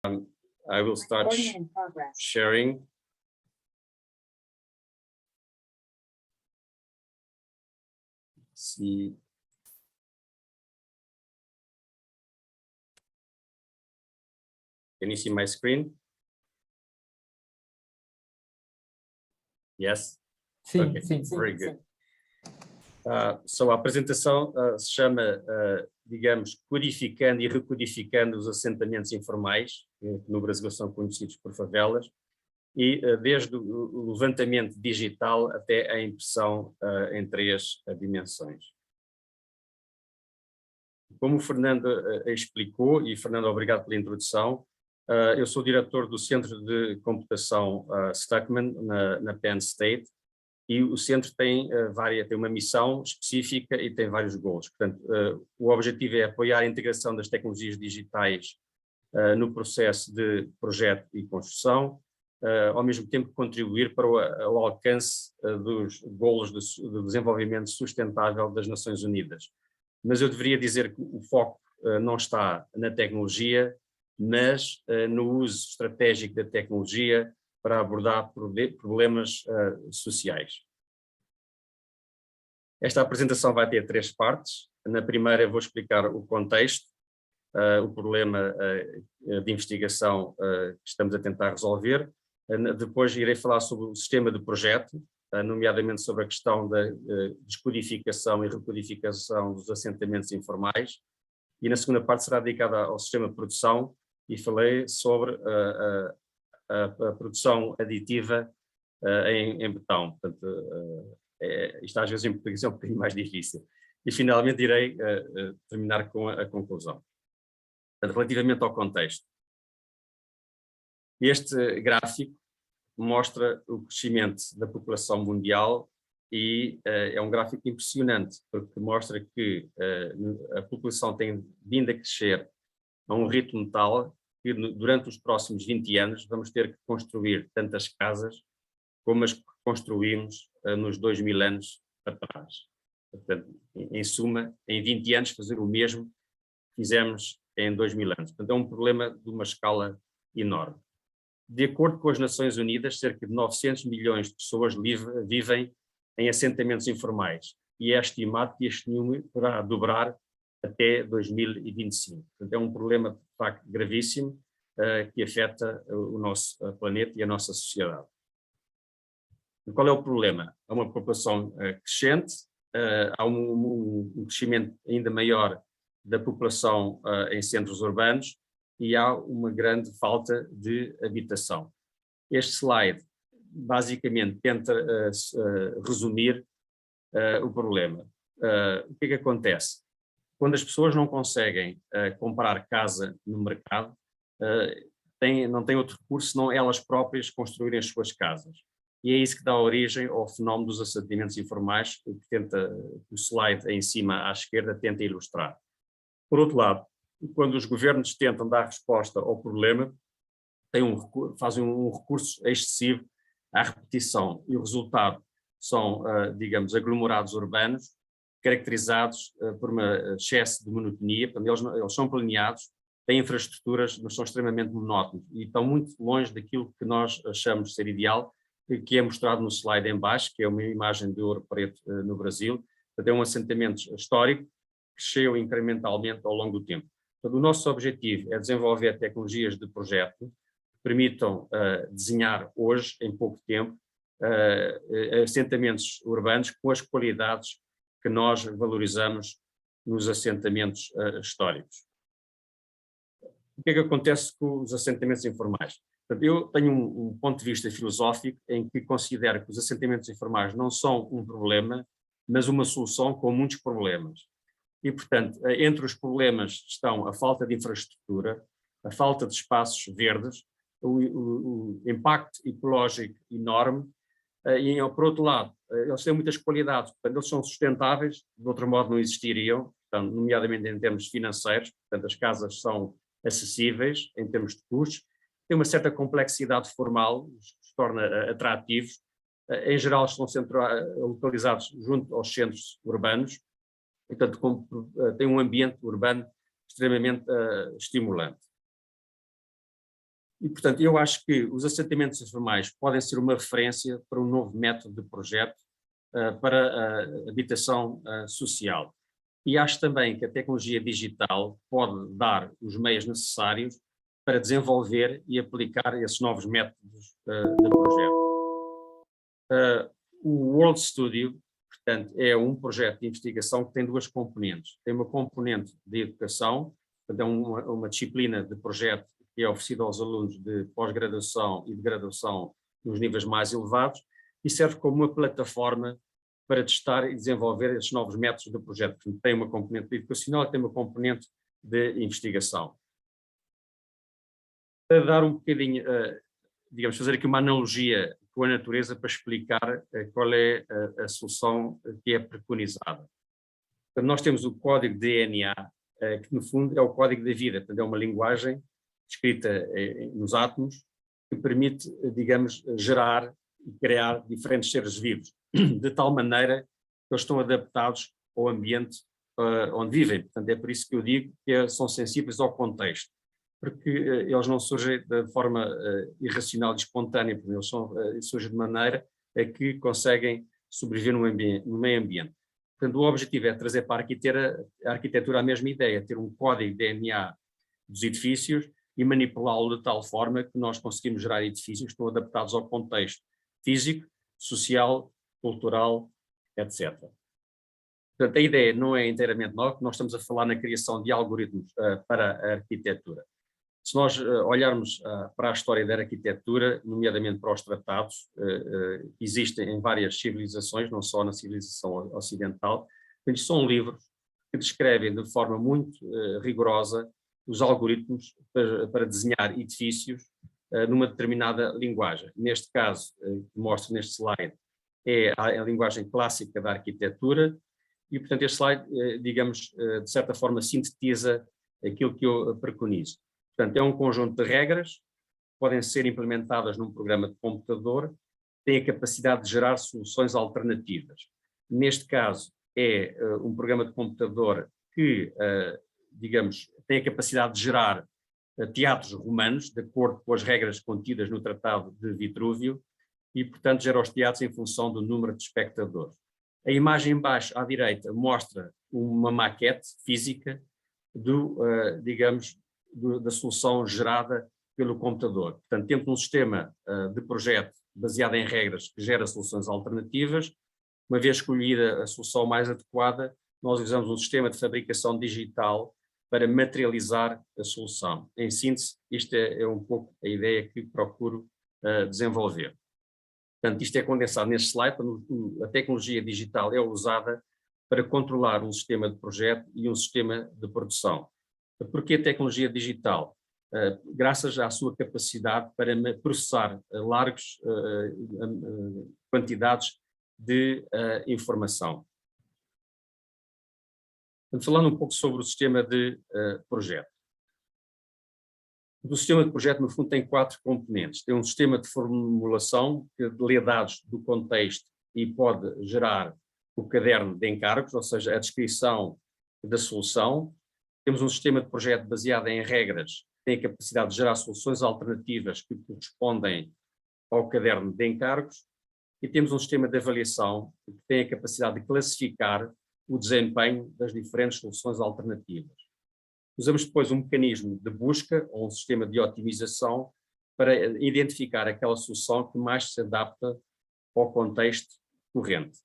I will start sharing. See. Can you see my screen? Yes? Sim, Okay, sim, very good. So a apresentação se chama, digamos, codificando e recodificando os assentamentos informais, que no Brasil são conhecidos por favelas, e desde o levantamento digital até a impressão em 3 dimensões. Como o Fernando explicou, e Fernando, obrigado pela introdução, eu sou diretor do Centro de Computação Stuckman, na Penn State, e o centro tem uma missão específica e tem vários goals. Portanto, o objetivo é apoiar a integração das tecnologias digitais no processo de projeto e construção, ao mesmo tempo contribuir para o alcance dos goals de desenvolvimento sustentável das Nações Unidas. Mas eu deveria dizer que o foco não está na tecnologia, mas no uso estratégico da tecnologia para abordar problemas sociais. Esta apresentação vai ter 3 partes. Na primeira eu vou explicar o contexto, o problema de investigação que estamos a tentar resolver. Depois irei falar sobre o sistema de projeto, nomeadamente sobre a questão da descodificação e recodificação dos assentamentos informais. E na segunda parte será dedicada ao sistema de produção e falei sobre a produção aditiva em betão. Portanto, isto às vezes em português é um bocadinho mais difícil. E finalmente irei terminar com a conclusão. Portanto, relativamente ao contexto. Este gráfico mostra o crescimento da população mundial e é um gráfico impressionante, porque mostra que a população tem vindo a crescer a um ritmo tal que durante os próximos 20 anos vamos ter que construir tantas casas como as que construímos nos 2000 anos atrás. Portanto, em suma, em 20 anos fazer o mesmo que fizemos em 2000 anos. Portanto, é um problema de uma escala enorme. De acordo com as Nações Unidas, cerca de 900 milhões de pessoas vivem em assentamentos informais e é estimado que este número poderá dobrar até 2025. Portanto, é um problema, de facto, gravíssimo que afeta o nosso planeta e a nossa sociedade. Qual é o problema? Há uma população crescente, há um crescimento ainda maior da população em centros urbanos e há uma grande falta de habitação. Este slide basicamente tenta resumir o problema. O que é que acontece? Quando as pessoas não conseguem comprar casa no mercado, não têm outro recurso senão elas próprias construírem as suas casas. E é isso que dá origem ao fenómeno dos assentamentos informais, que o slide em cima à esquerda tenta ilustrar. Por outro lado, quando os governos tentam dar resposta ao problema, fazem um recurso excessivo à repetição e o resultado são, digamos, aglomerados urbanos, caracterizados por um excesso de monotonia. Eles são planeados, têm infraestruturas, mas são extremamente monótonos e estão muito longe daquilo que nós achamos ser ideal, que é mostrado no slide em baixo, que é uma imagem de Ouro Preto no Brasil. É um assentamento histórico que cresceu incrementalmente ao longo do tempo. Portanto, o nosso objetivo é desenvolver tecnologias de projeto que permitam desenhar hoje, em pouco tempo, assentamentos urbanos com as qualidades que nós valorizamos nos assentamentos históricos. O que é que acontece com os assentamentos informais? Portanto, eu tenho um ponto de vista filosófico em que considero que os assentamentos informais não são um problema, mas uma solução com muitos problemas. E, portanto, entre os problemas estão a falta de infraestrutura, a falta de espaços verdes, o impacto ecológico enorme, e, por outro lado, eles têm muitas qualidades, portanto, eles são sustentáveis, de outro modo não existiriam, portanto, nomeadamente em termos financeiros, portanto, as casas são acessíveis em termos de custos, têm uma certa complexidade formal, que os torna atrativos, em geral estão localizados junto aos centros urbanos, portanto, tem um ambiente urbano extremamente estimulante. E, portanto, eu acho que os assentamentos informais podem ser uma referência para um novo método de projeto para a habitação social. E acho também que a tecnologia digital pode dar os meios necessários para desenvolver e aplicar esses novos métodos de projeto. O World Studio, portanto, é um projeto de investigação que tem duas componentes. Tem uma componente de educação, portanto, é uma disciplina de projeto que é oferecida aos alunos de pós-graduação e de graduação nos níveis mais elevados, e serve como uma plataforma para testar e desenvolver esses novos métodos do projeto. Portanto, tem uma componente educacional e tem uma componente de investigação. Para dar um bocadinho, digamos, fazer aqui uma analogia com a natureza para explicar qual é a solução que é preconizada. Portanto, nós temos o código DNA, que no fundo é o código da vida, portanto é uma linguagem escrita nos átomos que permite, digamos, gerar e criar diferentes seres vivos, de tal maneira que eles estão adaptados ao ambiente onde vivem. Portanto, é por isso que eu digo que são sensíveis ao contexto, porque eles não surgem de forma irracional e espontânea, eles surgem de maneira a que conseguem sobreviver no meio ambiente. Portanto, o objetivo é trazer para a arquitetura a mesma ideia, ter um código DNA dos edifícios e manipulá-lo de tal forma que nós conseguimos gerar edifícios que estão adaptados ao contexto físico, social, cultural, etc. Portanto, a ideia não é inteiramente nova, nós estamos a falar na criação de algoritmos para a arquitetura. Se nós olharmos para a história da arquitetura, nomeadamente para os tratados, que existem em várias civilizações, não só na civilização ocidental, são livros que descrevem de forma muito rigorosa os algoritmos para desenhar edifícios numa determinada linguagem. Neste caso, que mostro neste slide, é a linguagem clássica da arquitetura, e, portanto, este slide, digamos, de certa forma, sintetiza aquilo que eu preconizo. Portanto, é um conjunto de regras que podem ser implementadas num programa de computador, tem a capacidade de gerar soluções alternativas. Neste caso, é um programa de computador que, digamos, tem a capacidade de gerar teatros romanos, de acordo com as regras contidas no Tratado de Vitrúvio, e, portanto, gera os teatros em função do número de espectadores. A imagem embaixo, à direita, mostra uma maquete física da solução gerada pelo computador. Portanto, temos um sistema de projeto baseado em regras que gera soluções alternativas. Uma vez escolhida a solução mais adequada, nós usamos um sistema de fabricação digital para materializar a solução. Em síntese, isto é um pouco a ideia que procuro desenvolver. Portanto, isto é condensado neste slide. A tecnologia digital é usada para controlar um sistema de projeto e um sistema de produção. Porquê a tecnologia digital? Graças à sua capacidade para processar largas quantidades de informação. Portanto, falando um pouco sobre o sistema de projeto. O sistema de projeto, no fundo, tem 4 componentes. Tem um sistema de formulação que lê dados do contexto e pode gerar o caderno de encargos, ou seja, a descrição da solução. Temos um sistema de projeto baseado em regras, que tem a capacidade de gerar soluções alternativas que correspondem ao caderno de encargos. E temos um sistema de avaliação que tem a capacidade de classificar o desempenho das diferentes soluções alternativas. Usamos depois um mecanismo de busca ou um sistema de otimização para identificar aquela solução que mais se adapta ao contexto corrente.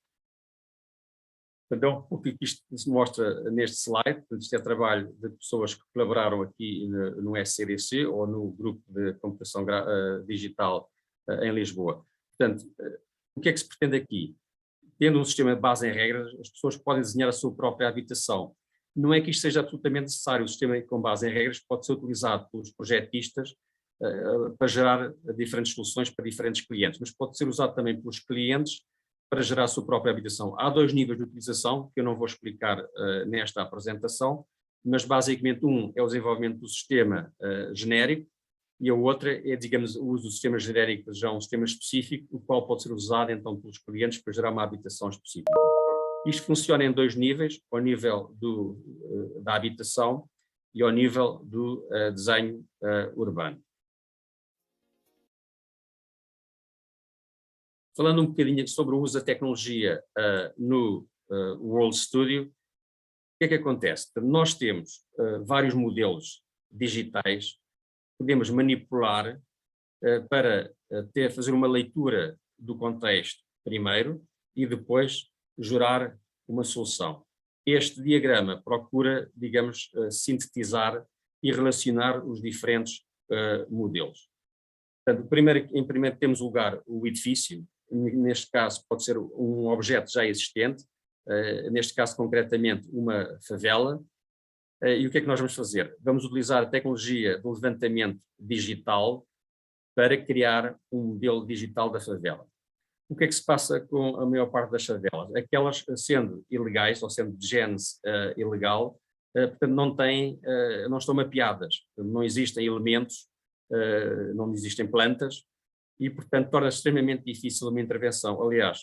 Então, o que isto se mostra neste slide, isto é trabalho de pessoas que colaboraram aqui no SCDC ou no grupo de computação digital em Lisboa. Portanto, o que é que se pretende aqui? Tendo um sistema de base em regras, as pessoas podem desenhar a sua própria habitação. Não é que isto seja absolutamente necessário, o sistema com base em regras pode ser utilizado pelos projetistas para gerar diferentes soluções para diferentes clientes, mas pode ser usado também pelos clientes para gerar a sua própria habitação. Há 2 níveis de utilização, que eu não vou explicar nesta apresentação, mas basicamente um é o desenvolvimento do sistema genérico, e a outra é, digamos, o uso do sistema genérico já um sistema específico, o qual pode ser usado então pelos clientes para gerar uma habitação específica. Isto funciona em 2 níveis, ao nível da habitação e ao nível do desenho urbano. Falando um bocadinho sobre o uso da tecnologia no World Studio, o que é que acontece? Nós temos vários modelos digitais, podemos manipular para fazer uma leitura do contexto primeiro e depois gerar uma solução. Este diagrama procura, digamos, sintetizar e relacionar os diferentes modelos. Portanto, em primeiro temos lugar o edifício, neste caso pode ser um objeto já existente, neste caso concretamente uma favela, e o que é que nós vamos fazer? Vamos utilizar a tecnologia do levantamento digital para criar um modelo digital da favela. O que é que se passa com a maior parte das favelas? Aquelas sendo ilegais ou sendo de gênese ilegal, portanto não estão mapeadas, não existem elementos, não existem plantas e, portanto, torna-se extremamente difícil uma intervenção. Aliás,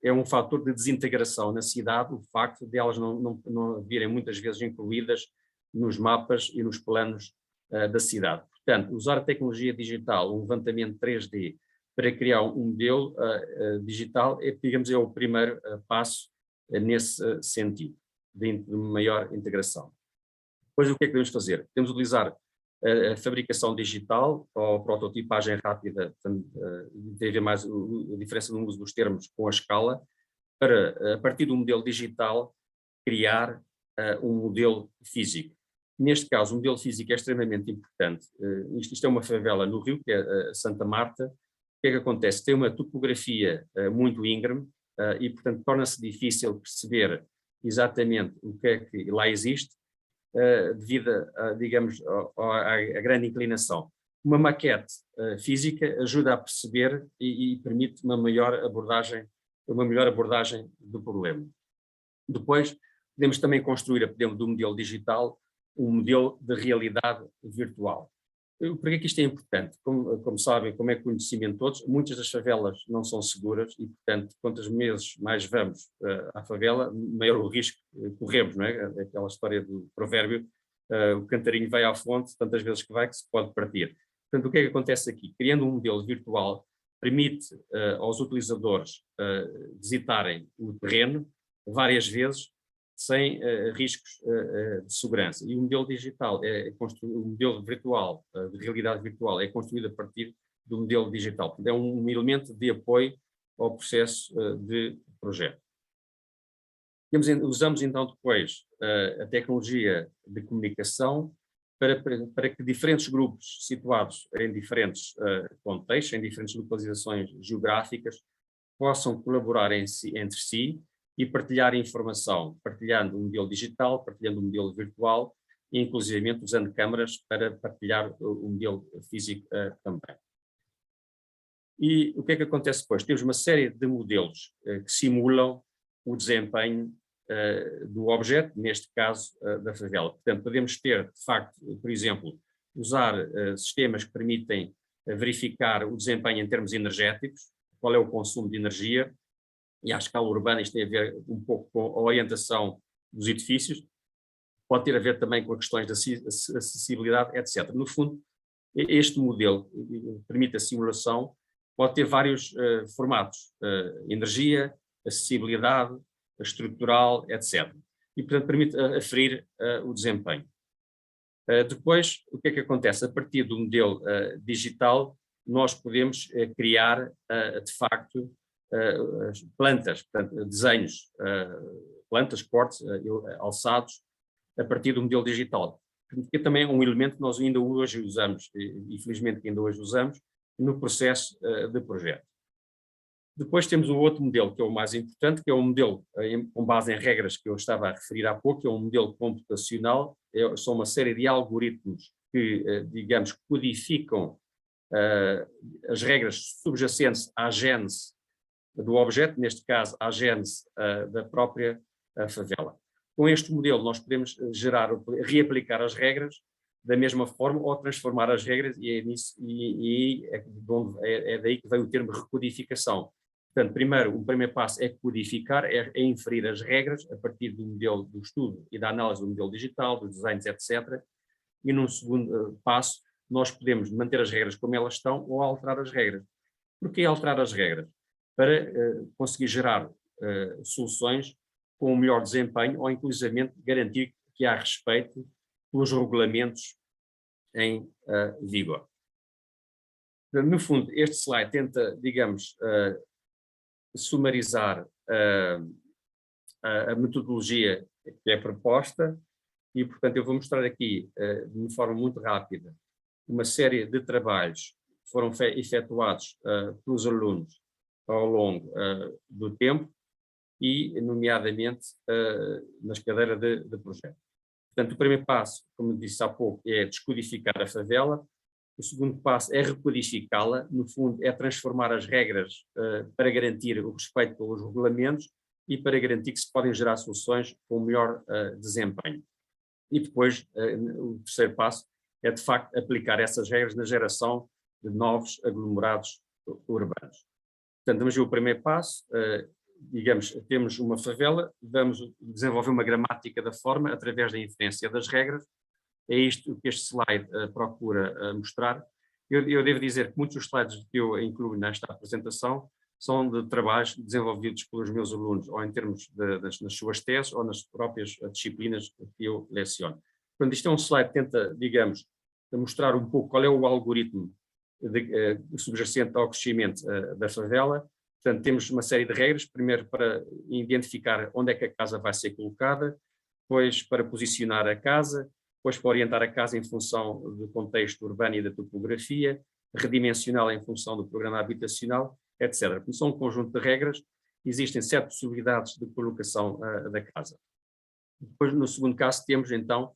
é um fator de desintegração na cidade o facto de elas não virem muitas vezes incluídas nos mapas e nos planos da cidade. Portanto, usar a tecnologia digital, um levantamento 3D, para criar um modelo digital, digamos, é o primeiro passo nesse sentido, de maior integração. Depois, o que é que devemos fazer? Podemos utilizar a fabricação digital ou prototipagem rápida, tem a ver mais a diferença no uso dos termos com a escala, para, a partir do modelo digital, criar um modelo físico. Neste caso, o modelo físico é extremamente importante. Isto é uma favela no Rio, que é Santa Marta. O que é que acontece? Tem uma topografia muito íngreme e, portanto, torna-se difícil perceber exatamente o que é que lá existe, devido digamos, à grande inclinação. Uma maquete física ajuda a perceber e permite uma melhor abordagem do problema. Depois, podemos também construir, a partir do modelo digital, um modelo de realidade virtual. Por que é que isto é importante? Como sabem, como é conhecimento de todos, muitas das favelas não são seguras e, portanto, quantos meses mais vamos à favela, maior o risco corremos, não é? Aquela história do provérbio, o cantarinho vai à fonte, tantas vezes que vai que se pode partir. Portanto, o que é que acontece aqui? Criando um modelo virtual, permite aos utilizadores visitarem o terreno várias vezes, sem riscos de segurança. E o modelo digital, o modelo virtual, de realidade virtual, é construído a partir do modelo digital. Portanto, é um elemento de apoio ao processo de projeto. Usamos então depois a tecnologia de comunicação para que diferentes grupos situados em diferentes contextos, em diferentes localizações geográficas, possam colaborar entre si e partilhar informação, partilhando um modelo digital, partilhando um modelo virtual e, inclusivamente, usando câmaras para partilhar o modelo físico também. E o que é que acontece depois? Temos uma série de modelos que simulam o desempenho do objeto, neste caso da favela. Portanto, podemos ter, de facto, por exemplo, usar sistemas que permitem verificar o desempenho em termos energéticos, qual é o consumo de energia, e à escala urbana isto tem a ver um pouco com a orientação dos edifícios, pode ter a ver também com as questões de acessibilidade, etc. No fundo, este modelo permite a simulação, pode ter vários formatos, energia, acessibilidade, estrutural, etc. E, portanto, permite aferir o desempenho. Depois, o que é que acontece? A partir do modelo digital, nós podemos criar, de facto, plantas, portanto, desenhos, plantas, cortes, alçados, a partir do modelo digital. Que também é um elemento que nós ainda hoje usamos, e felizmente ainda hoje usamos, no processo de projeto. Depois temos um outro modelo, que é o mais importante, que é um modelo com base em regras que eu estava a referir há pouco, que é um modelo computacional, são uma série de algoritmos que, digamos, codificam as regras subjacentes à gênese do objeto, neste caso à gênese da própria favela. Com este modelo nós podemos reaplicar as regras da mesma forma ou transformar as regras e é daí que vem o termo recodificação. Portanto, o primeiro passo é codificar, é inferir as regras a partir do modelo do estudo e da análise do modelo digital, dos desenhos, etc. E num segundo passo nós podemos manter as regras como elas estão ou alterar as regras. Por que alterar as regras? para conseguir gerar soluções com um melhor desempenho ou, inclusivamente, garantir que há respeito pelos regulamentos em vigor. No fundo, este slide tenta, digamos, sumarizar a metodologia que é proposta e, portanto, eu vou mostrar aqui, de uma forma muito rápida, uma série de trabalhos que foram efetuados pelos alunos ao longo do tempo e, nomeadamente, nas cadeiras de projeto. Portanto, o primeiro passo, como disse há pouco, é descodificar a favela. O segundo passo é recodificá-la, no fundo, é transformar as regras para garantir o respeito pelos regulamentos e para garantir que se podem gerar soluções com melhor desempenho. E depois, o terceiro passo é, de facto, aplicar essas regras na geração de novos aglomerados urbanos. Portanto, vamos ver o primeiro passo. Digamos, temos uma favela, vamos desenvolver uma gramática da forma através da inferência das regras. É isto que este slide procura mostrar. Eu devo dizer que muitos dos slides que eu incluo nesta apresentação são de trabalhos desenvolvidos pelos meus alunos, ou em termos nas suas teses, ou nas próprias disciplinas que eu leciono. Portanto, isto é um slide que tenta, digamos, mostrar um pouco qual é o algoritmo subjacente ao crescimento da favela. Portanto, temos uma série de regras, primeiro para identificar onde é que a casa vai ser colocada, depois para posicionar a casa, depois para orientar a casa em função do contexto urbano e da topografia, redimensioná-la em função do programa habitacional, etc. Como são um conjunto de regras, existem 7 possibilidades de colocação da casa. Depois, no segundo caso, temos então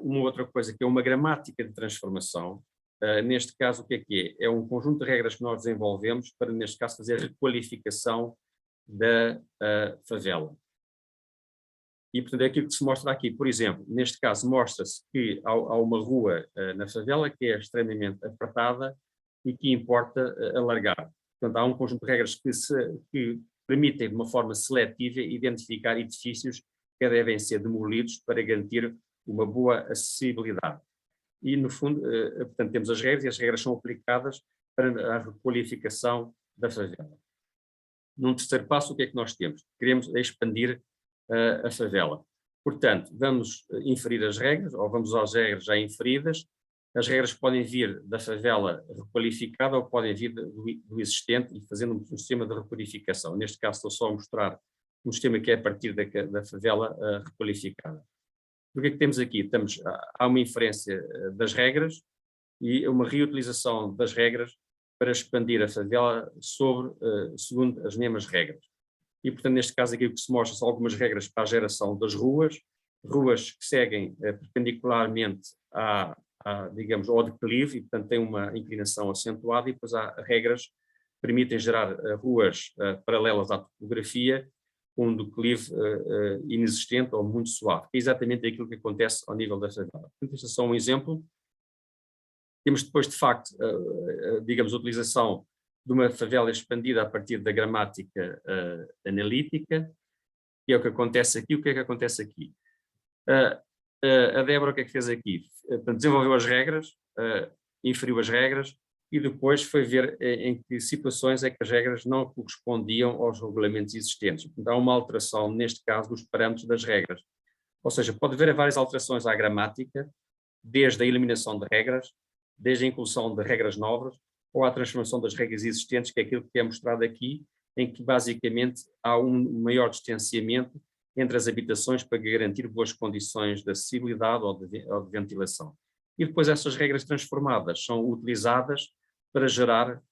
uma outra coisa, que é uma gramática de transformação. Neste caso, o que é? É um conjunto de regras que nós desenvolvemos para, neste caso, fazer a requalificação da favela. E, portanto, é aquilo que se mostra aqui. Por exemplo, neste caso, mostra-se que há uma rua na favela que é extremamente apertada e que importa alargar. Portanto, há um conjunto de regras que permitem, de uma forma seletiva, identificar edifícios que devem ser demolidos para garantir uma boa acessibilidade. E, no fundo, portanto, temos as regras e as regras são aplicadas para a requalificação da favela. Num terceiro passo, o que é que nós temos? Queremos expandir a favela. Portanto, vamos inferir as regras, ou vamos usar as regras já inferidas. As regras podem vir da favela requalificada ou podem vir do existente e fazendo um sistema de requalificação. Neste caso, estou só a mostrar um sistema que é a partir da favela requalificada. O que é que temos aqui? Há uma inferência das regras e uma reutilização das regras para expandir a favela segundo as mesmas regras. E, portanto, neste caso aqui o que se mostra são algumas regras para a geração das ruas que seguem perpendicularmente digamos, ao declive, e, portanto, têm uma inclinação acentuada, e depois há regras que permitem gerar ruas paralelas à topografia, com um declive inexistente ou muito suave, que é exatamente aquilo que acontece ao nível da favela. Portanto, este é só um exemplo. Temos depois, de facto, digamos, a utilização de uma favela expandida a partir da gramática analítica, que é o que acontece aqui. O que é que acontece aqui? A Débora o que é que fez aqui? Desenvolveu as regras, inferiu as regras, e depois foi ver em que situações é que as regras não correspondiam aos regulamentos existentes. Portanto, há uma alteração, neste caso, dos parâmetros das regras. Ou seja, pode haver várias alterações à gramática, desde a eliminação de regras, desde a inclusão de regras novas, ou à transformação das regras existentes, que é aquilo que é mostrado aqui, em que basicamente há um maior distanciamento entre as habitações para garantir boas condições de acessibilidade ou de ventilação. E depois essas regras transformadas são utilizadas para gerar,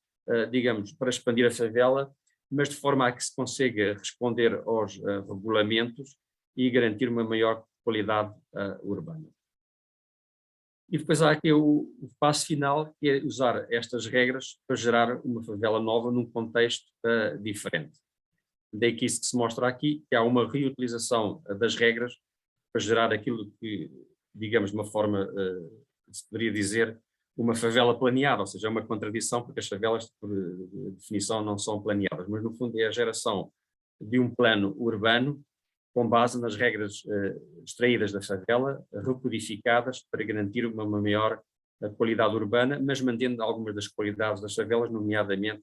digamos, para expandir a favela, mas de forma a que se consiga responder aos regulamentos e garantir uma maior qualidade urbana. E depois há aqui o passo final, que é usar estas regras para gerar uma favela nova num contexto diferente. Daí que isso que se mostra aqui, que há uma reutilização das regras para gerar aquilo que, digamos, de uma forma, se poderia dizer, uma favela planeada, ou seja, é uma contradição, porque as favelas, por definição, não são planeadas, mas no fundo é a geração de um plano urbano com base nas regras extraídas da favela, recodificadas para garantir uma maior qualidade urbana, mas mantendo algumas das qualidades das favelas, nomeadamente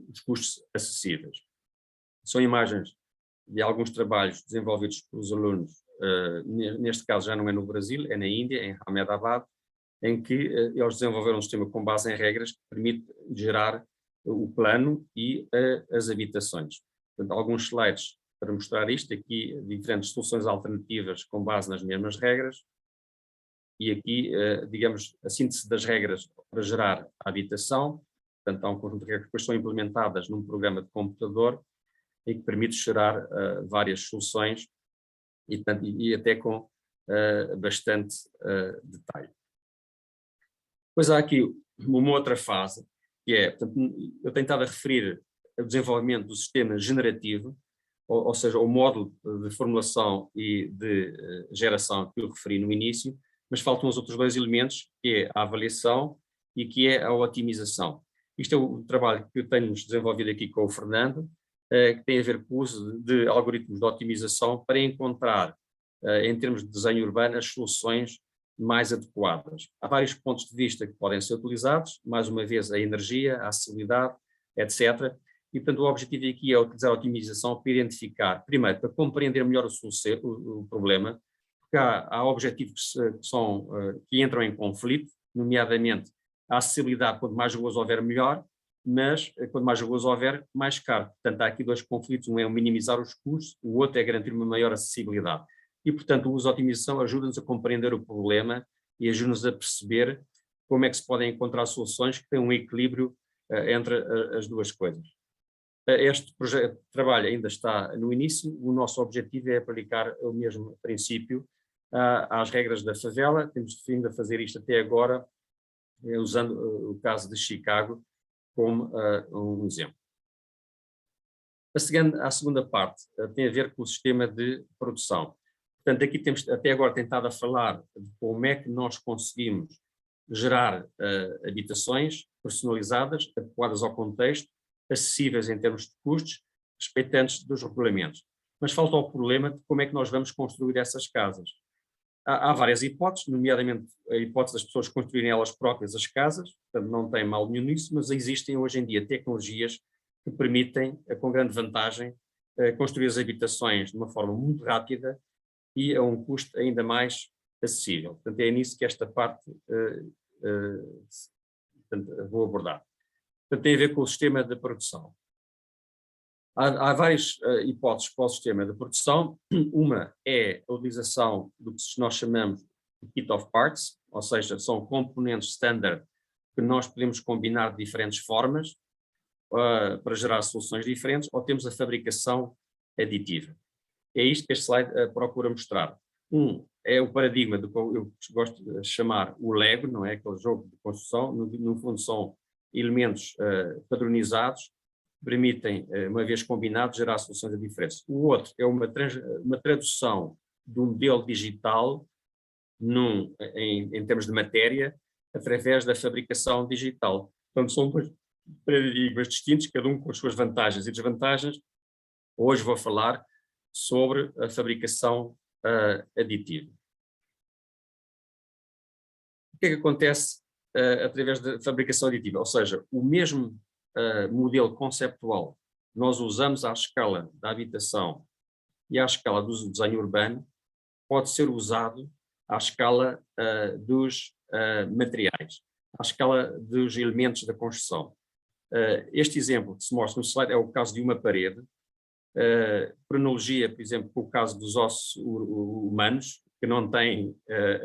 os custos acessíveis. São imagens de alguns trabalhos desenvolvidos pelos alunos, neste caso já não é no Brasil, é na Índia, em Ahmedabad, em que eles desenvolveram um sistema com base em regras que permite gerar o plano e as habitações. Portanto, alguns slides para mostrar isto, aqui diferentes soluções alternativas com base nas mesmas regras, e aqui, digamos, a síntese das regras para gerar a habitação. Portanto, há um conjunto de regras que depois são implementadas num programa de computador e que permite gerar várias soluções e, portanto, e até com bastante detalhe. Depois há aqui uma outra fase, que é, portanto, eu tenho estado a referir o desenvolvimento do sistema generativo, ou seja, o módulo de formulação e de geração que eu referi no início, mas faltam os outros dois elementos, que é a avaliação e que é a otimização. Isto é o trabalho que temos desenvolvido aqui com o Fernando, que tem a ver com o uso de algoritmos de otimização para encontrar, em termos de desenho urbano, as soluções mais adequadas. Há vários pontos de vista que podem ser utilizados, mais uma vez a energia, a acessibilidade, etc. E, portanto, o objetivo aqui é utilizar a otimização para identificar, primeiro, para compreender melhor o problema, porque há objetivos que entram em conflito, nomeadamente a acessibilidade, quanto mais ruas houver, melhor, mas quanto mais ruas houver, mais caro. Portanto, há aqui dois conflitos, um é minimizar os custos, o outro é garantir uma maior acessibilidade. E, portanto, o uso de otimização ajuda-nos a compreender o problema e ajuda-nos a perceber como é que se podem encontrar soluções que têm um equilíbrio entre as duas coisas. Este projeto de trabalho ainda está no início, o nosso objetivo é aplicar o mesmo princípio às regras da favela. Temos vindo a fazer isto até agora, usando o caso de Chicago como um exemplo. A segunda parte tem a ver com o sistema de produção. Portanto, aqui temos até agora tentado a falar de como é que nós conseguimos gerar habitações personalizadas, adequadas ao contexto, acessíveis em termos de custos, respeitantes dos regulamentos. Mas falta o problema de como é que nós vamos construir essas casas. Há várias hipóteses, nomeadamente a hipótese das pessoas construírem elas próprias as casas, portanto não tem mal nenhum nisso, mas existem hoje em dia tecnologias que permitem, com grande vantagem, construir as habitações de uma forma muito rápida e a um custo ainda mais acessível. Portanto, é nisso que esta parte vou abordar. Portanto, tem a ver com o sistema de produção. Há várias hipóteses para o sistema de produção. Uma é a utilização do que nós chamamos de kit of parts, ou seja, são componentes standard que nós podemos combinar de diferentes formas para gerar soluções diferentes, ou temos a fabricação aditiva. É isto que este slide procura mostrar. É o paradigma do que eu gosto de chamar o Lego, não é? Aquele jogo de construção, no fundo são elementos padronizados, que permitem, uma vez combinados, gerar soluções de diferença. O outro é uma tradução do modelo digital em termos de matéria, através da fabricação digital. Portanto, são dois paradigmas distintos, cada um com as suas vantagens e desvantagens. Hoje vou falar sobre a fabricação aditiva. O que é que acontece através da fabricação aditiva? Ou seja, o mesmo modelo conceptual nós usamos à escala da habitação e à escala do desenho urbano pode ser usado à escala dos materiais, à escala dos elementos da construção. Este exemplo que se mostra no slide é o caso de uma parede. Cronologia, por exemplo, com o caso dos ossos humanos, que não têm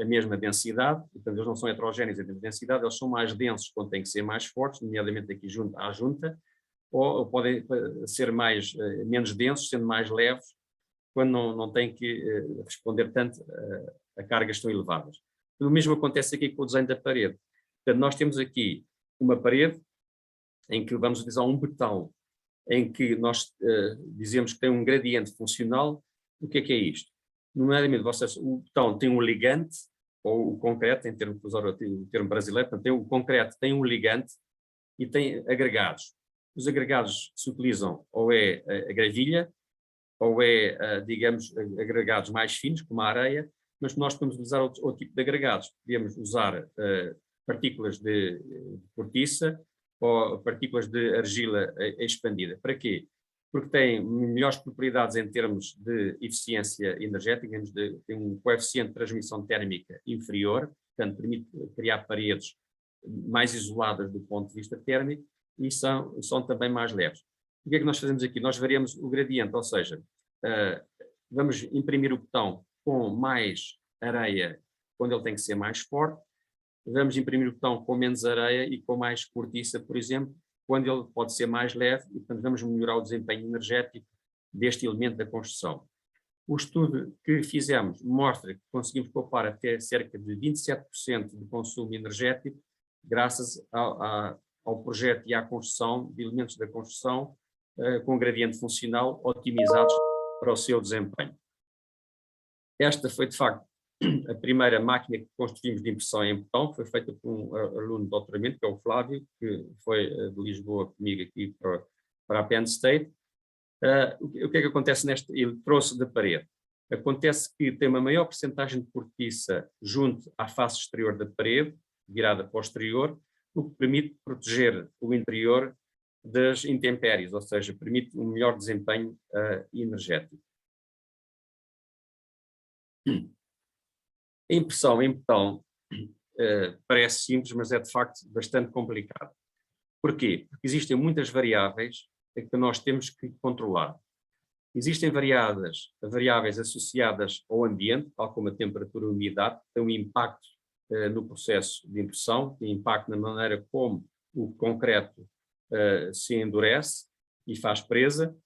a mesma densidade, portanto eles não são heterogéneos em termos de densidade, eles são mais densos quando têm que ser mais fortes, nomeadamente aqui à junta, ou podem ser menos densos, sendo mais leves, quando não têm que responder tanto a cargas tão elevadas. O mesmo acontece aqui com o desenho da parede. Portanto, nós temos aqui uma parede em que vamos utilizar um betão em que nós dizemos que tem um gradiente funcional. O que é isto? Nomeadamente, o betão tem um ligante, ou o concreto, em termos de usar o termo brasileiro, portanto, o concreto tem um ligante e tem agregados. Os agregados se utilizam ou é a gravilha, ou é, digamos, agregados mais finos, como a areia, mas nós podemos usar outro tipo de agregados. Podemos usar partículas de cortiça, ou partículas de argila expandida. Para quê? Porque tem melhores propriedades em termos de eficiência energética, tem um coeficiente de transmissão térmica inferior, portanto permite criar paredes mais isoladas do ponto de vista térmico e são também mais leves. O que é que nós fazemos aqui? Nós variamos o gradiente, ou seja, vamos imprimir o botão com mais areia quando ele tem que ser mais forte, vamos imprimir o botão com menos areia e com mais cortiça, por exemplo, quando ele pode ser mais leve, e portanto vamos melhorar o desempenho energético deste elemento da construção. O estudo que fizemos mostra que conseguimos poupar até cerca de 27% de consumo energético, graças ao projeto e à construção de elementos da construção com gradiente funcional otimizados para o seu desempenho. Esta foi, de facto, a primeira máquina que construímos de impressão em botão, foi feita por um aluno de doutoramento, que é o Flávio, que foi de Lisboa comigo aqui para a Penn State. O que é que acontece ele trouxe da parede? Acontece que tem uma maior percentagem de cortiça junto à face exterior da parede, virada para o exterior, o que permite proteger o interior das intempéries, ou seja, permite um melhor desempenho energético. A impressão em botão parece simples, mas é de facto bastante complicado. Porquê? Porque existem muitas variáveis que nós temos que controlar. Existem variáveis associadas ao ambiente, tal como a temperatura e a umidade, que têm um impacto no processo de impressão, tem impacto na maneira como o concreto se endurece e faz presa.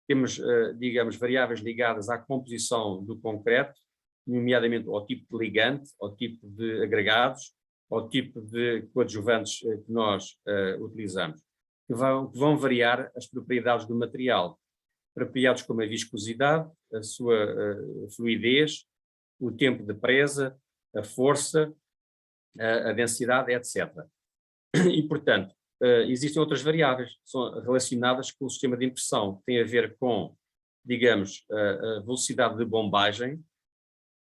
Temos, digamos, variáveis ligadas à composição do concreto, nomeadamente ao tipo de ligante, ao tipo de agregados, ao tipo de coadjuvantes que nós utilizamos, que vão variar as propriedades do material, propriedades como a viscosidade, a sua fluidez, o tempo de presa, a força, a densidade, etc. E, portanto, existem outras variáveis que são relacionadas com o sistema de impressão, que tem a ver com, digamos, a velocidade de bombagem,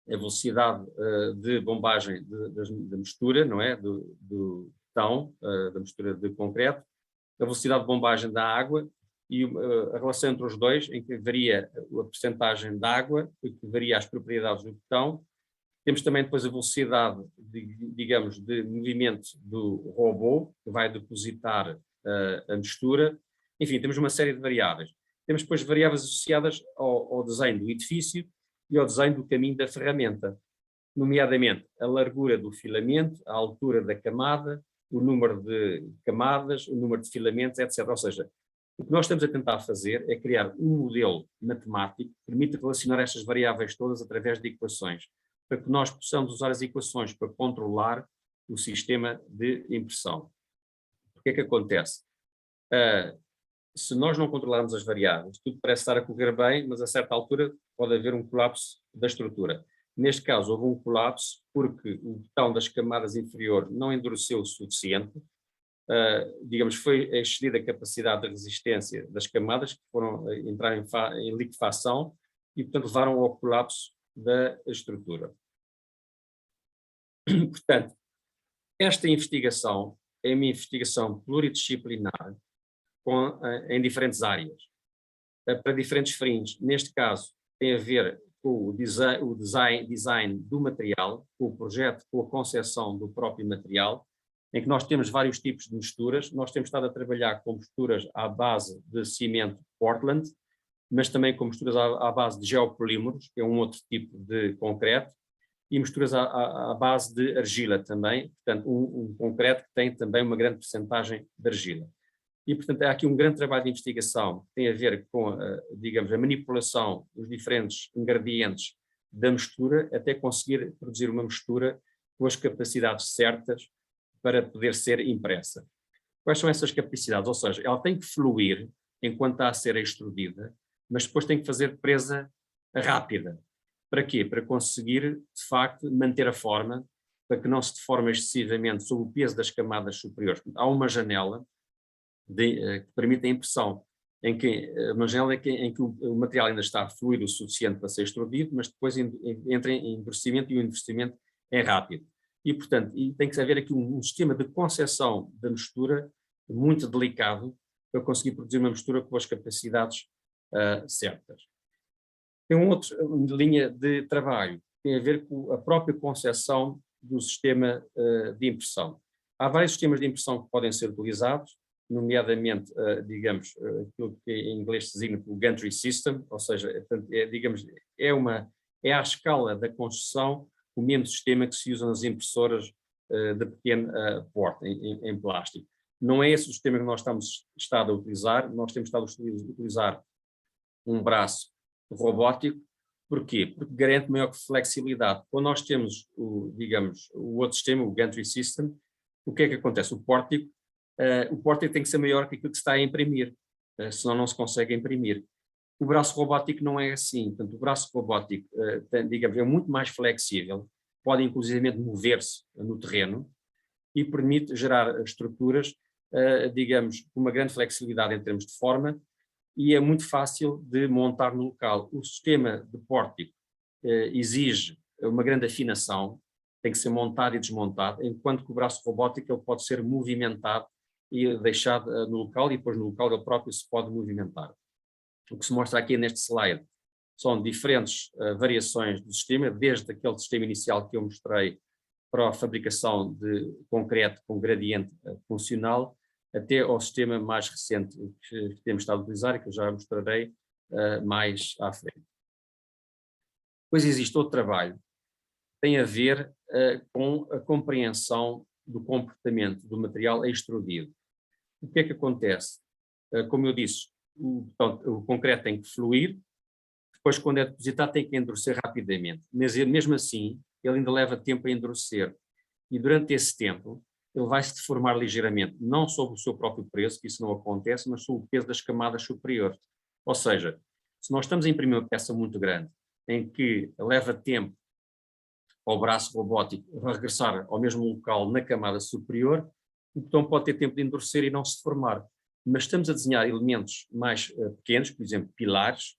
a velocidade de bombagem da mistura, não é? Do betão, da mistura de concreto, a velocidade de bombagem da água e a relação entre os dois, em que varia a percentagem de água, que varia as propriedades do betão. Temos também depois a velocidade, digamos, de movimento do robô, que vai depositar a mistura. Enfim, temos uma série de variáveis. Temos depois variáveis associadas ao desenho do edifício e ao desenho do caminho da ferramenta, nomeadamente a largura do filamento, a altura da camada, o número de camadas, o número de filamentos, etc. Ou seja, o que nós estamos a tentar fazer é criar um modelo matemático que permita relacionar estas variáveis todas através de equações, para que nós possamos usar as equações para controlar o sistema de impressão. O que é que acontece? Se nós não controlarmos as variáveis, tudo parece estar a correr bem, mas a certa altura pode haver um colapso da estrutura. Neste caso, houve um colapso porque o betão das camadas inferiores não endureceu o suficiente, digamos, foi excedida a capacidade de resistência das camadas que foram entrar em liquefação e, portanto, levaram ao colapso da estrutura. Portanto, esta investigação é uma investigação pluridisciplinar em diferentes áreas, para diferentes fins. Neste caso, tem a ver com o design do material, com o projeto, com a concepção do próprio material, em que nós temos vários tipos de misturas. Nós temos estado a trabalhar com misturas à base de cimento Portland, mas também com misturas à base de geopolímeros, que é um outro tipo de concreto, e misturas à base de argila também, portanto, um concreto que tem também uma grande percentagem de argila. E, portanto, há aqui um grande trabalho de investigação que tem a ver com, digamos, a manipulação dos diferentes ingredientes da mistura, até conseguir produzir uma mistura com as capacidades certas para poder ser impressa. Quais são essas capacidades? Ou seja, ela tem que fluir enquanto está a ser extrudida, mas depois tem que fazer presa rápida. Para quê? Para conseguir, de facto, manter a forma, para que não se deforme excessivamente sob o peso das camadas superiores. Há uma janela que permite a impressão, uma janela em que o material ainda está fluido o suficiente para ser extrudido, mas depois entra em endurecimento e o endurecimento é rápido. E, portanto, tem que haver aqui um sistema de concepção da mistura muito delicado para conseguir produzir uma mistura com as capacidades certas. Tem outra linha de trabalho, que tem a ver com a própria concepção do sistema de impressão. Há vários sistemas de impressão que podem ser utilizados, nomeadamente, digamos, aquilo que em inglês se designa como Gantry System, ou seja, digamos, é à escala da construção o mesmo sistema que se usa nas impressoras de pequeno porte, em plástico. Não é esse o sistema que nós temos estado a utilizar, nós temos estado a utilizar um braço robótico. Porquê? Porque garante maior flexibilidade. Quando nós temos, digamos, o outro sistema, o Gantry System, o que é que acontece? O pórtico tem que ser maior que aquilo que se está a imprimir, senão não se consegue imprimir. O braço robótico não é assim. Portanto, o braço robótico, digamos, é muito mais flexível, pode inclusivamente mover-se no terreno e permite gerar estruturas, digamos, com uma grande flexibilidade em termos de forma, e é muito fácil de montar no local. O sistema de pórtico exige uma grande afinação, tem que ser montado e desmontado, enquanto que o braço robótico ele pode ser movimentado e deixado no local, e depois no local ele próprio se pode movimentar. O que se mostra aqui neste slide são diferentes variações do sistema, desde aquele sistema inicial que eu mostrei para a fabricação de concreto com gradiente funcional, até ao sistema mais recente que temos estado a utilizar e que eu já mostrarei mais à frente. Depois existe outro trabalho, tem a ver com a compreensão do comportamento do material extrudido. O que é que acontece? Como eu disse, o concreto tem que fluir, depois quando é depositado tem que endurecer rapidamente, mas mesmo assim ele ainda leva tempo a endurecer, e durante esse tempo ele vai se deformar ligeiramente, não sobre o seu próprio peso, que isso não acontece, mas sobre o peso das camadas superiores. Ou seja, se nós estamos a imprimir uma peça muito grande, em que leva tempo ao braço robótico regressar ao mesmo local na camada superior, o botão pode ter tempo de endurecer e não se deformar. Mas estamos a desenhar elementos mais pequenos, por exemplo, pilares,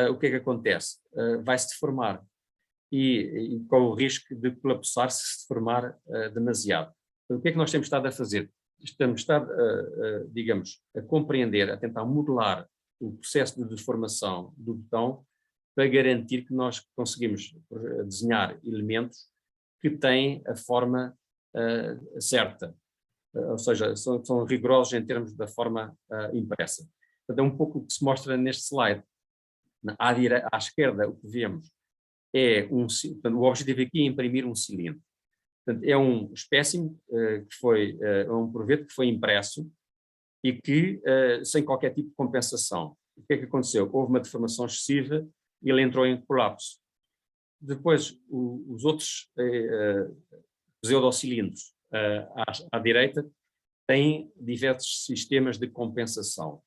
o que é que acontece? Vai se deformar e com o risco de colapsar se deformar demasiado. Então, o que é que nós temos estado a fazer? Estamos estado, digamos, a compreender, a tentar modelar o processo de deformação do botão para garantir que nós conseguimos desenhar elementos que têm a forma certa, ou seja, são rigorosos em termos da forma impressa. Portanto, é um pouco o que se mostra neste slide. À esquerda, o que vemos é portanto, o objetivo aqui é imprimir um cilindro. Portanto, é um espécime que foi, um proveito que foi impresso e que, sem qualquer tipo de compensação. O que é que aconteceu? Houve uma deformação excessiva e ele entrou em colapso. Depois, os outros pseudocilindros à direita têm diversos sistemas de compensação,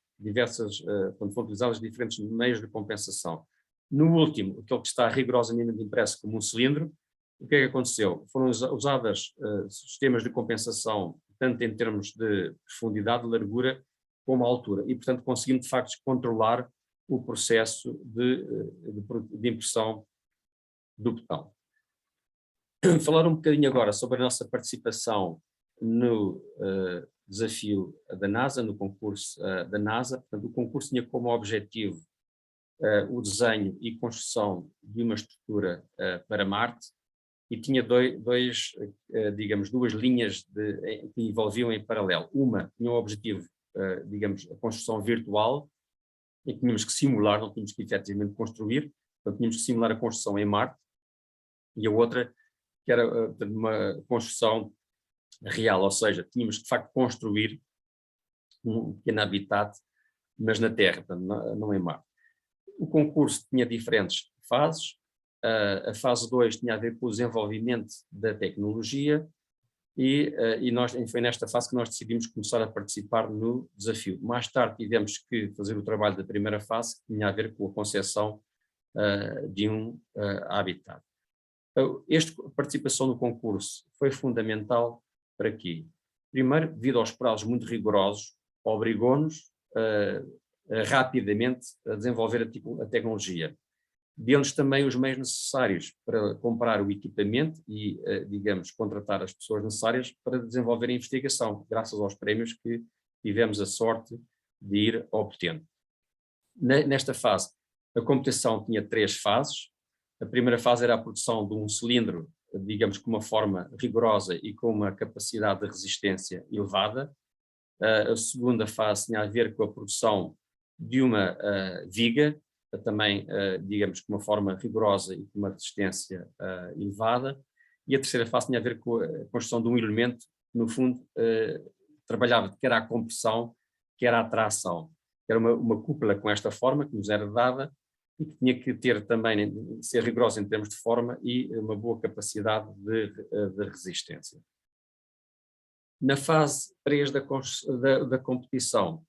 quando foram utilizados diferentes meios de compensação. No último, aquele que está rigorosamente impresso como um cilindro, o que é que aconteceu? Foram usados sistemas de compensação, tanto em termos de profundidade, largura, como altura, e portanto conseguimos de facto controlar o processo de impressão do botão. Falar um bocadinho agora sobre a nossa participação no desafio da NASA, no concurso da NASA. Portanto, o concurso tinha como objetivo o desenho e construção de uma estrutura para Marte, e tinha digamos, duas linhas que envolviam em paralelo. Uma tinha o objetivo, digamos, a construção virtual, em que tínhamos que simular, não tínhamos que efetivamente construir, portanto tínhamos que simular a construção em Marte, e a outra que era uma construção real, ou seja, tínhamos que de facto construir um pequeno habitat, mas na Terra, portanto, não em Marte. O concurso tinha diferentes fases. A fase 2 tinha a ver com o desenvolvimento da tecnologia e foi nesta fase que nós decidimos começar a participar no desafio. Mais tarde tivemos que fazer o trabalho da primeira fase, que tinha a ver com a concepção de um habitat. Esta participação no concurso foi fundamental para quê? Primeiro, devido aos prazos muito rigorosos, obrigou-nos rapidamente a desenvolver a tecnologia. Deu-nos também os meios necessários para comprar o equipamento e, digamos, contratar as pessoas necessárias para desenvolver a investigação, graças aos prémios que tivemos a sorte de ir obtendo. Nesta fase, a computação tinha 3 fases. A primeira fase era a produção de um cilindro, digamos, com uma forma rigorosa e com uma capacidade de resistência elevada. A segunda fase tinha a ver com a produção de uma viga, também, digamos, com uma forma rigorosa e com uma resistência elevada. E a terceira fase tinha a ver com a construção de um elemento que, no fundo, trabalhava quer a compressão, quer a tração. Era uma cúpula com esta forma, que nos era dada, e que tinha que ter também, ser rigorosa em termos de forma e uma boa capacidade de resistência. Na fase 3 da competição,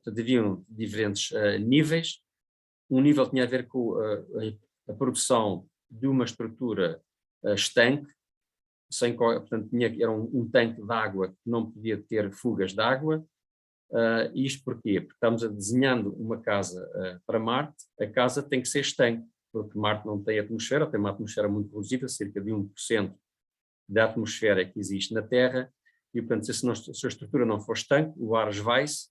haviam diferentes níveis. Um nível tinha a ver com a produção de uma estrutura estanque, portanto era um tanque de água que não podia ter fugas de água. Isto porquê? Porque estamos desenhando uma casa para Marte, a casa tem que ser estanque, porque Marte não tem atmosfera, tem uma atmosfera muito reduzida, cerca de 1% da atmosfera que existe na Terra, e portanto se a estrutura não for estanque, o ar esvai-se,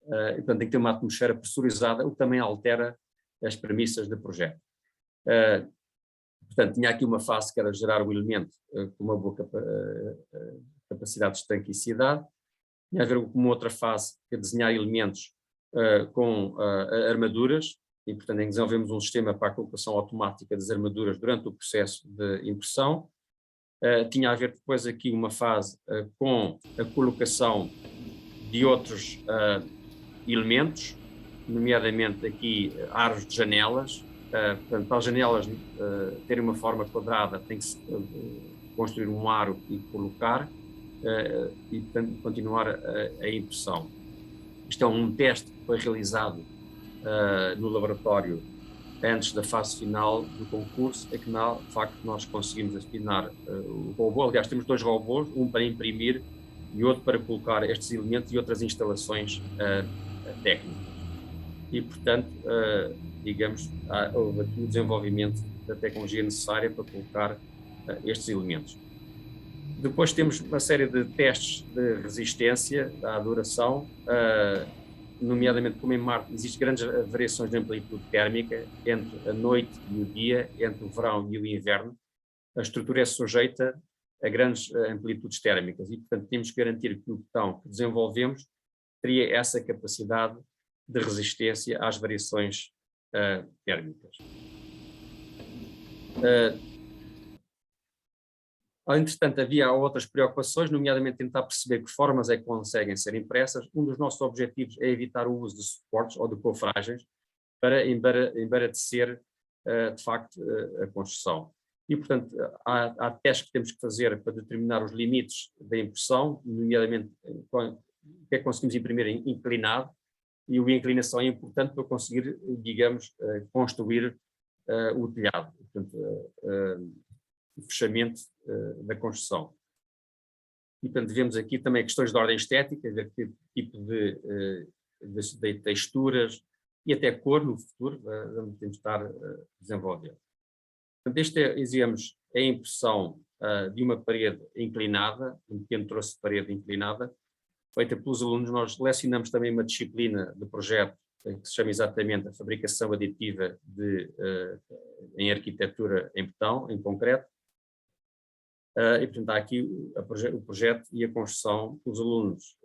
e portanto tem que ter uma atmosfera pressurizada, o que também altera as premissas do projeto. Portanto, tinha aqui uma fase que era gerar o elemento com uma boa capacidade de estanquicidade. Tinha a ver com uma outra fase, que é desenhar elementos com armaduras, e portanto desenvolvemos um sistema para a colocação automática das armaduras durante o processo de impressão. Tinha a ver depois aqui uma fase com a colocação de outros elementos, nomeadamente aqui aros de janelas. Portanto, para as janelas terem uma forma quadrada, tem que se construir um aro e colocar, e portanto continuar a impressão. Isto é um teste que foi realizado no laboratório antes da fase final do concurso, é que de facto nós conseguimos afinar o robô. Aliás, temos 2 robôs, um para imprimir e outro para colocar estes elementos e outras instalações técnicas. E portanto, digamos, houve aqui o desenvolvimento da tecnologia necessária para colocar estes elementos. Depois temos uma série de testes de resistência à duração, nomeadamente como em Marte existem grandes variações de amplitude térmica entre a noite e o dia, entre o verão e o inverno. A estrutura é sujeita a grandes amplitudes térmicas e, portanto, temos que garantir que o botão que desenvolvemos teria essa capacidade de resistência às variações térmicas. Entretanto, havia outras preocupações, nomeadamente tentar perceber que formas é que conseguem ser impressas. Um dos nossos objetivos é evitar o uso de suportes ou de cofragens para embaratecer, de facto, a construção. E, portanto, há testes que temos que fazer para determinar os limites da impressão, nomeadamente o que é que conseguimos imprimir inclinado, e a inclinação é importante para conseguir, digamos, construir o telhado. Portanto, o fechamento da construção. E, portanto, vemos aqui também questões de ordem estética, ver que tipo de texturas e até cor no futuro vamos tentar desenvolver. Portanto, este é, dizíamos, a impressão de uma parede inclinada, um pequeno troço de parede inclinada, feita pelos alunos. Nós selecionamos também uma disciplina de projeto que se chama exatamente a fabricação aditiva em arquitetura em betão, em concreto. E, portanto, há aqui o projeto e a construção dos alunos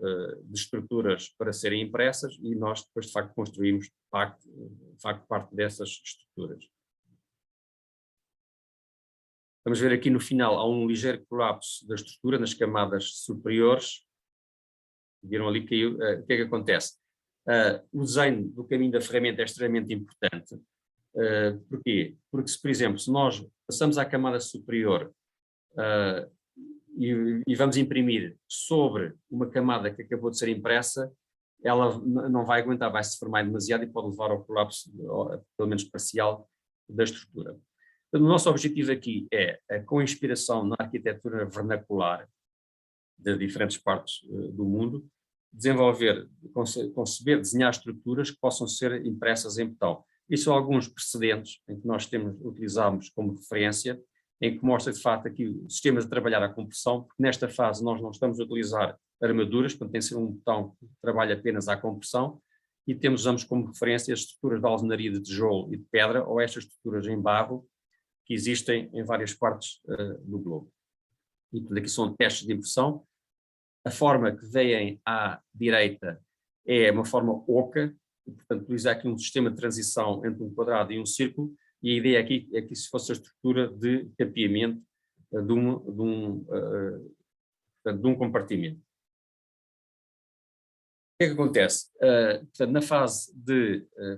de estruturas para serem impressas e nós depois, de facto, construímos, de facto, parte dessas estruturas. Vamos ver aqui no final, há um ligeiro colapso da estrutura nas camadas superiores. Viram ali que o que é que acontece? O desenho do caminho da ferramenta é extremamente importante. Porquê? Porque, por exemplo, se nós passamos à camada superior e vamos imprimir sobre uma camada que acabou de ser impressa, ela não vai aguentar, vai se formar demasiado e pode levar ao colapso, pelo menos parcial, da estrutura. Então, o nosso objetivo aqui é, com inspiração na arquitetura vernacular de diferentes partes do mundo, desenvolver, conceber, desenhar estruturas que possam ser impressas em betão. Isso são alguns precedentes em que nós utilizamos como referência, em que mostra de facto aqui o sistema de trabalhar à compressão, porque nesta fase nós não estamos a utilizar armaduras, portanto tem de ser um botão que trabalha apenas à compressão, e usamos como referência as estruturas de alvenaria de tijolo e de pedra, ou estas estruturas em barro, que existem em várias partes do globo. E portanto aqui são testes de impressão. A forma que vem à direita é uma forma oca, e, portanto utiliza aqui um sistema de transição entre um quadrado e um círculo, e a ideia aqui é que se fosse a estrutura de capeamento de um compartimento. O que é que acontece? Portanto, na fase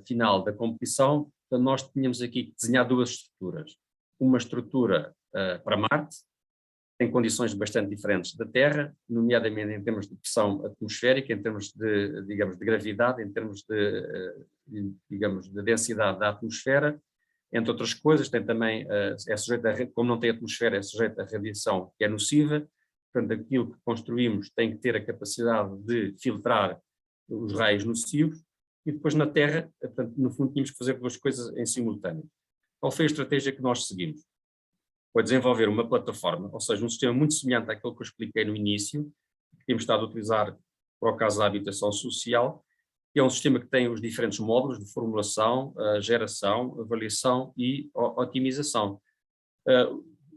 final da competição, nós tínhamos aqui que desenhar duas estruturas. Uma estrutura para Marte, tem condições bastante diferentes da Terra, nomeadamente em termos de pressão atmosférica, em termos de, digamos, de gravidade, em termos digamos, de densidade da atmosfera, entre outras coisas. Tem também, é sujeito como não tem atmosfera, é sujeito à radiação que é nociva. Portanto, aquilo que construímos tem que ter a capacidade de filtrar os raios nocivos, e depois na Terra, portanto, no fundo, tínhamos que fazer duas coisas em simultâneo. Qual foi a estratégia que nós seguimos? Foi desenvolver uma plataforma, ou seja, um sistema muito semelhante àquele que eu expliquei no início, que temos estado a utilizar para o caso da habitação social, que é um sistema que tem os diferentes módulos de formulação, geração, avaliação e otimização.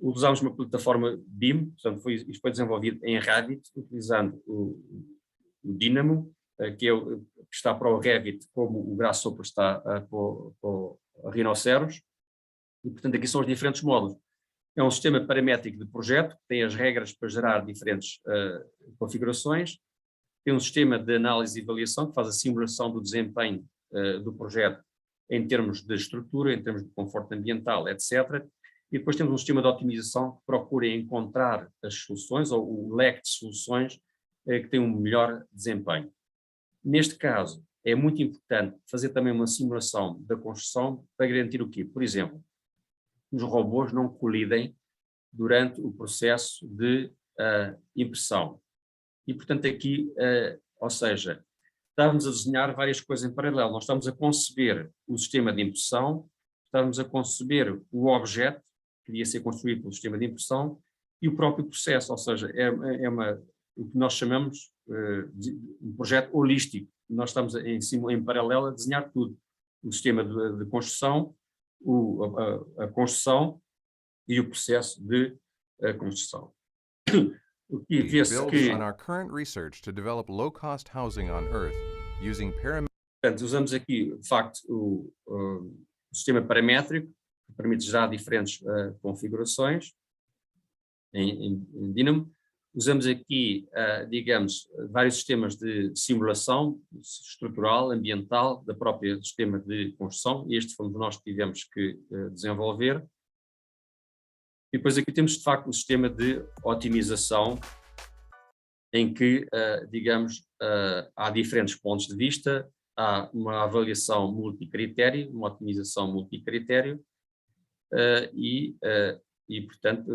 Usámos uma plataforma BIM, portanto isto foi desenvolvido em Revit, utilizando o Dynamo, que está para o Revit como o Grasshopper está para o Rhinoceros, e portanto aqui são os diferentes módulos. É um sistema paramétrico de projeto, que tem as regras para gerar diferentes configurações, tem um sistema de análise e avaliação que faz a simulação do desempenho do projeto em termos de estrutura, em termos de conforto ambiental, etc. E depois temos um sistema de otimização que procura encontrar as soluções, ou o leque de soluções que tem um melhor desempenho. Neste caso, é muito importante fazer também uma simulação da construção para garantir o quê? Por exemplo, os robôs não colidem durante o processo de impressão. E, portanto, aqui, ou seja, estávamos a desenhar várias coisas em paralelo. Nós estamos a conceber o sistema de impressão, estávamos a conceber o objeto que ia ser construído pelo sistema de impressão e o próprio processo, ou seja, o que nós chamamos de um projeto holístico. Nós estamos em paralelo a desenhar tudo. O sistema de construção, a construção e o processo de construção. O que vê-se que... Portanto, usamos aqui, de facto, o sistema paramétrico, que permite gerar diferentes configurações em Dynamo. Usamos aqui, digamos, vários sistemas de simulação estrutural, ambiental, da própria sistema de construção, e este fomos nós que tivemos que desenvolver. E depois aqui temos, de facto, o sistema de otimização, em que, digamos, há diferentes pontos de vista, há uma avaliação multicritério, uma otimização multicritério, e, portanto,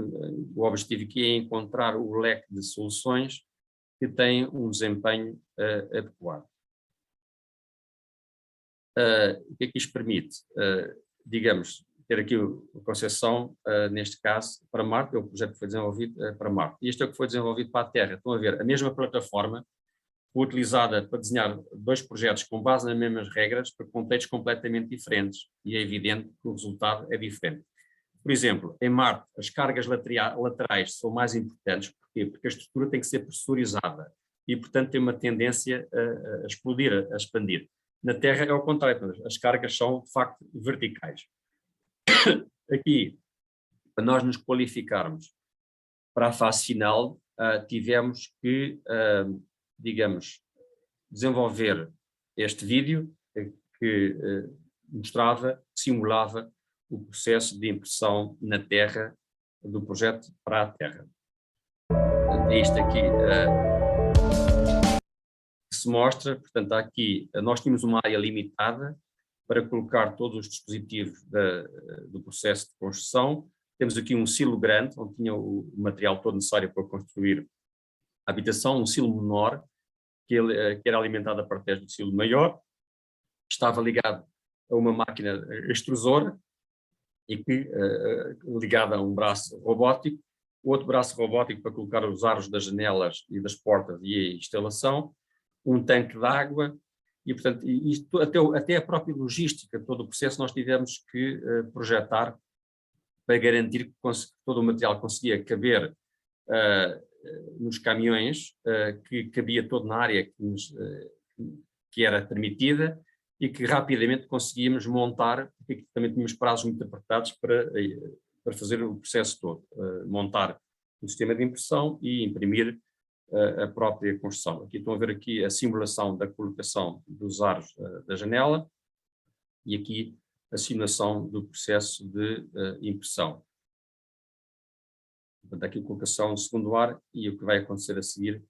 o objetivo aqui é encontrar o leque de soluções que têm um desempenho adequado. O que é que isto permite? Digamos, ter aqui a concepção, neste caso, para Marte, é o projeto que foi desenvolvido para Marte. E este é o que foi desenvolvido para a Terra. Estão a ver, a mesma plataforma foi utilizada para desenhar dois projetos com base nas mesmas regras, para contextos completamente diferentes, e é evidente que o resultado é diferente. Por exemplo, em Marte, as cargas laterais são mais importantes. Porquê? Porque a estrutura tem que ser pressurizada e, portanto, tem uma tendência a explodir, a expandir. Na Terra é o contrário, as cargas são, de facto, verticais. Aqui, para nós nos qualificarmos para a fase final, tivemos que, digamos, desenvolver este vídeo que mostrava, simulava o processo de impressão na Terra, do projeto para a Terra. É isto aqui que se mostra. Portanto, aqui nós tínhamos uma área limitada para colocar todos os dispositivos do processo de construção. Temos aqui um silo grande, onde tinha o material todo necessário para construir a habitação, um silo menor, que era alimentado a partir do silo maior, estava ligado a uma máquina extrusora, e que, ligada a um braço robótico, outro braço robótico para colocar os aros das janelas e das portas e a instalação, um tanque de água, e portanto, isto, até a própria logística, todo o processo nós tivemos que projetar para garantir que todo o material conseguia caber nos caminhões, que cabia todo na área que era permitida, e que rapidamente conseguíamos montar, porque também tínhamos prazos muito apertados para fazer o processo todo, montar o sistema de impressão e imprimir a própria construção. Aqui estão a ver aqui a simulação da colocação dos aros da janela e aqui a simulação do processo de impressão. Portanto, aqui a colocação do segundo ar, e o que vai acontecer a seguir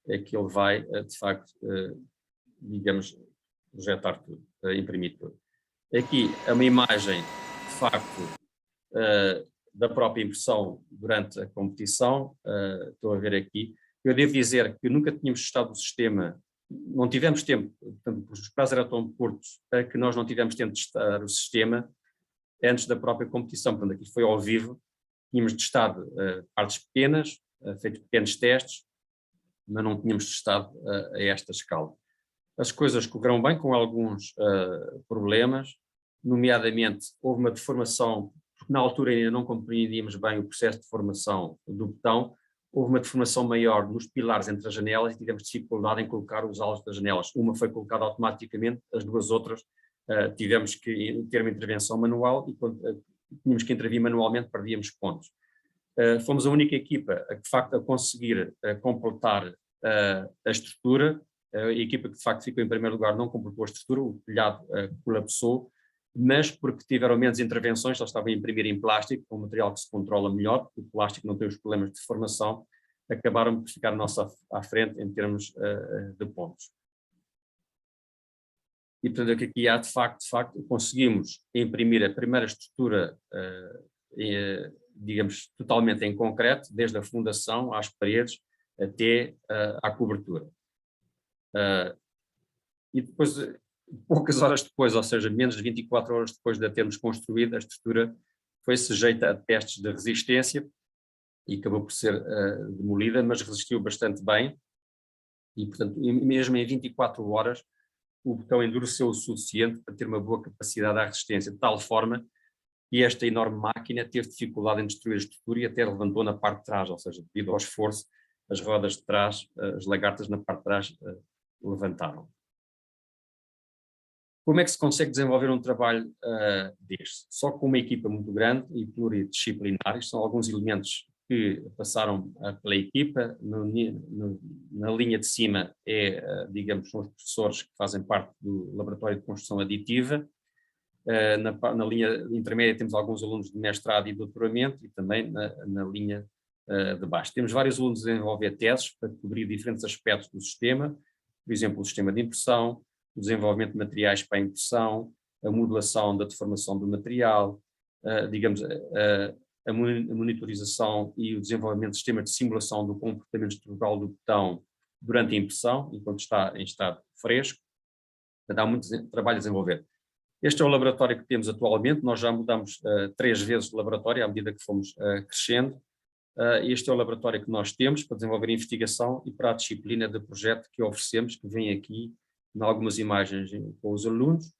é que ele vai, de facto, digamos, projetar tudo, imprimir tudo. Aqui é uma imagem, de facto, da própria impressão durante a competição. Estou a ver aqui. Eu devo dizer que nunca tínhamos testado o sistema, não tivemos tempo, portanto, os prazos eram tão curtos, que nós não tivemos tempo de testar o sistema antes da própria competição. Portanto, aqui foi ao vivo, tínhamos testado partes pequenas, feito pequenos testes, mas não tínhamos testado a esta escala. As coisas correram bem, com alguns problemas, nomeadamente houve uma deformação, porque na altura ainda não compreendíamos bem o processo de formação do botão, houve uma deformação maior nos pilares entre as janelas e tivemos dificuldade em colocar os alos das janelas. Uma foi colocada automaticamente, as duas outras tivemos que ter uma intervenção manual, e quando tínhamos que intervir manualmente perdíamos pontos. Fomos a única equipa de facto a conseguir completar a estrutura. A equipa que de facto ficou em primeiro lugar não completou a estrutura, o telhado colapsou, mas porque tiveram menos intervenções, só estavam a imprimir em plástico, um material que se controla melhor, porque o plástico não tem os problemas de deformação, acabaram por ficar à frente em termos de pontos. E portanto aqui há de facto conseguimos imprimir a primeira estrutura, digamos, totalmente em concreto, desde a fundação às paredes até à cobertura. E depois, poucas horas depois, ou seja, menos de 24 horas depois de a termos construído, a estrutura foi sujeita a testes de resistência e acabou por ser demolida, mas resistiu bastante bem, e portanto, mesmo em 24 horas, o botão endureceu o suficiente para ter uma boa capacidade à resistência, de tal forma que esta enorme máquina teve dificuldade em destruir a estrutura e até levantou na parte de trás, ou seja, devido ao esforço, as rodas de trás, as lagartas na parte de trás levantaram. Como é que se consegue desenvolver um trabalho deste? Só com uma equipa muito grande e pluridisciplinar. Isto são alguns elementos que passaram pela equipa. Na linha de cima digamos, são os professores que fazem parte do Laboratório de Construção Aditiva. Na linha intermédia temos alguns alunos de mestrado e doutoramento, e também na linha de baixo. Temos vários alunos a desenvolver teses para cobrir diferentes aspectos do sistema, por exemplo, o sistema de impressão, o desenvolvimento de materiais para a impressão, a modelação da deformação do material, digamos, a monitorização e o desenvolvimento de sistemas de simulação do comportamento estrutural do botão durante a impressão, enquanto está em estado fresco. Portanto, há muito trabalho a desenvolver. Este é o laboratório que temos atualmente. Nós já mudamos 3 vezes de laboratório à medida que fomos crescendo. Este é o laboratório que nós temos para desenvolver investigação e para a disciplina de projeto que oferecemos, que vem aqui em algumas imagens com os alunos.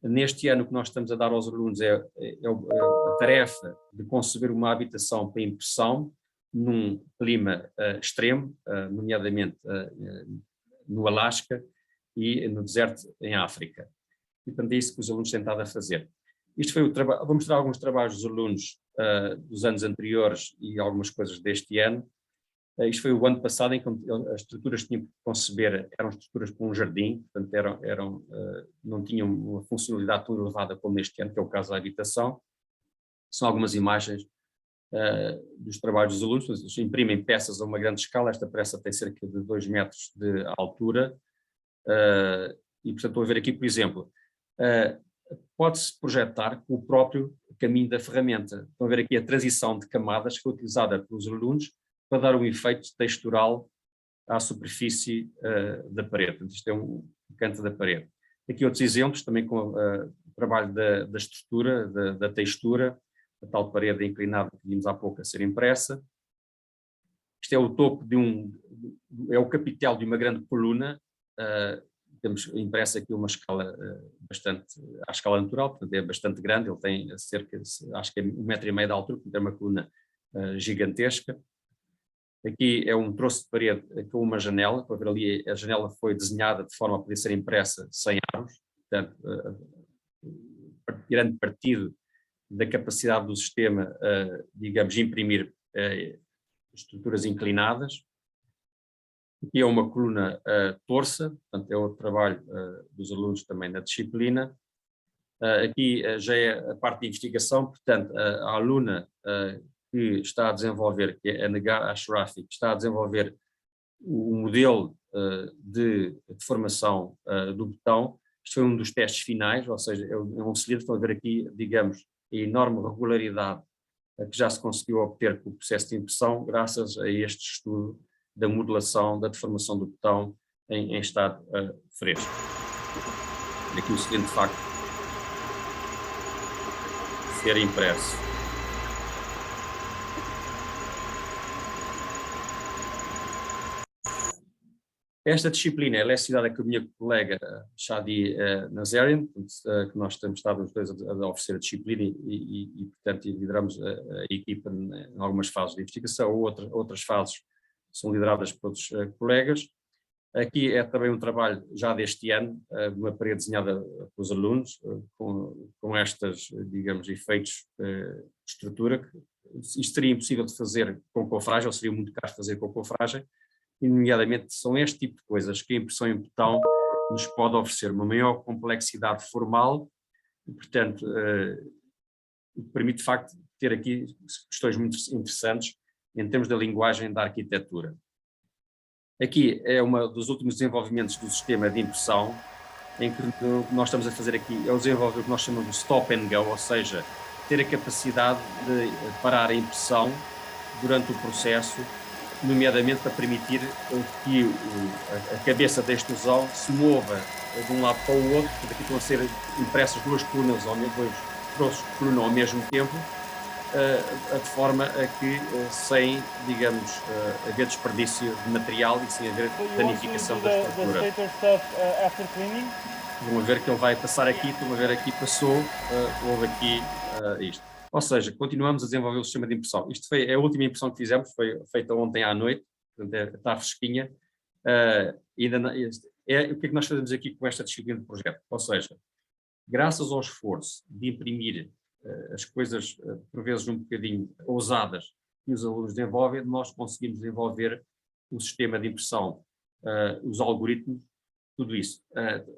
Neste ano o que nós estamos a dar aos alunos é a tarefa de conceber uma habitação para impressão num clima extremo, nomeadamente no Alasca e no deserto em África. E portanto é isso que os alunos têm estado a fazer. Isto foi o trabalho. Vou mostrar alguns trabalhos dos alunos dos anos anteriores e algumas coisas deste ano. Isto foi o ano passado, em que as estruturas que tinham que conceber eram estruturas com um jardim, portanto não tinham uma funcionalidade tão elevada como neste ano, que é o caso da habitação. São algumas imagens dos trabalhos dos alunos. Eles imprimem peças a uma grande escala. Esta peça tem cerca de 2 metros de altura, e portanto estou a ver aqui, por exemplo, pode-se projetar o próprio caminho da ferramenta. Estão a ver aqui a transição de camadas que foi utilizada pelos alunos para dar um efeito textural à superfície da parede. Isto é um canto da parede. Aqui outros exemplos, também com o trabalho da estrutura, da textura, a tal parede inclinada que vimos há pouco a ser impressa. Isto é o topo é o capitel de uma grande coluna. Temos impressa aqui uma escala bastante, à escala natural, portanto é bastante grande, ele tem cerca de, acho que é 1,5 m de altura, portanto é uma coluna gigantesca. Aqui é um troço de parede com uma janela, para ver ali, a janela foi desenhada de forma a poder ser impressa sem aros, portanto, tirando partido da capacidade do sistema, digamos, imprimir estruturas inclinadas. Aqui é uma coluna torça, portanto é o trabalho dos alunos também na disciplina. Aqui já é a parte de investigação, portanto a aluna que está a desenvolver, que é a Negar Ashrafi, que está a desenvolver o modelo de formação do botão. Isto foi um dos testes finais, ou seja, é um cilindro, estão a ver aqui, digamos, a enorme regularidade que já se conseguiu obter com o processo de impressão, graças a este estudo da modelação, da deformação do botão em estado fresco. Aqui o cilindro, de facto, ser impresso. Esta disciplina ela é estudada com a minha colega Shadi Nazarian, que nós temos estado os dois a oferecer a disciplina e portanto, lideramos a equipa em algumas fases de investigação, outras fases são lideradas por outros colegas. Aqui é também um trabalho já deste ano, de uma parede desenhada pelos alunos, com estas, digamos, efeitos de estrutura. Isto seria impossível de fazer com cofragem, ou seria muito caro fazer com cofragem. E, nomeadamente, são este tipo de coisas que a impressão em botão nos pode oferecer uma maior complexidade formal e, portanto, permite, de facto, ter aqui questões muito interessantes em termos da linguagem da arquitetura. Aqui é um dos últimos desenvolvimentos do sistema de impressão, em que o que nós estamos a fazer aqui é o desenvolver o que nós chamamos de stop and go, ou seja, ter a capacidade de parar a impressão durante o processo, nomeadamente para permitir que a cabeça da extrusão se mova de um lado para o outro, porque aqui estão a ser impressas duas colunas, dois troços de coluna ao mesmo tempo, de forma a que, sem, digamos, haver desperdício de material e sem haver danificação da estrutura. Vão ver que ele vai passar aqui, estão a ver aqui passou, houve aqui isto. Ou seja, continuamos a desenvolver o sistema de impressão. Isto é a última impressão que fizemos, foi feita ontem à noite, portanto está fresquinha. O que é que nós fazemos aqui com esta disciplina de projeto? Ou seja, graças ao esforço de imprimir as coisas, por vezes um bocadinho ousadas, que os alunos desenvolvem, nós conseguimos desenvolver o sistema de impressão, os algoritmos, tudo isso.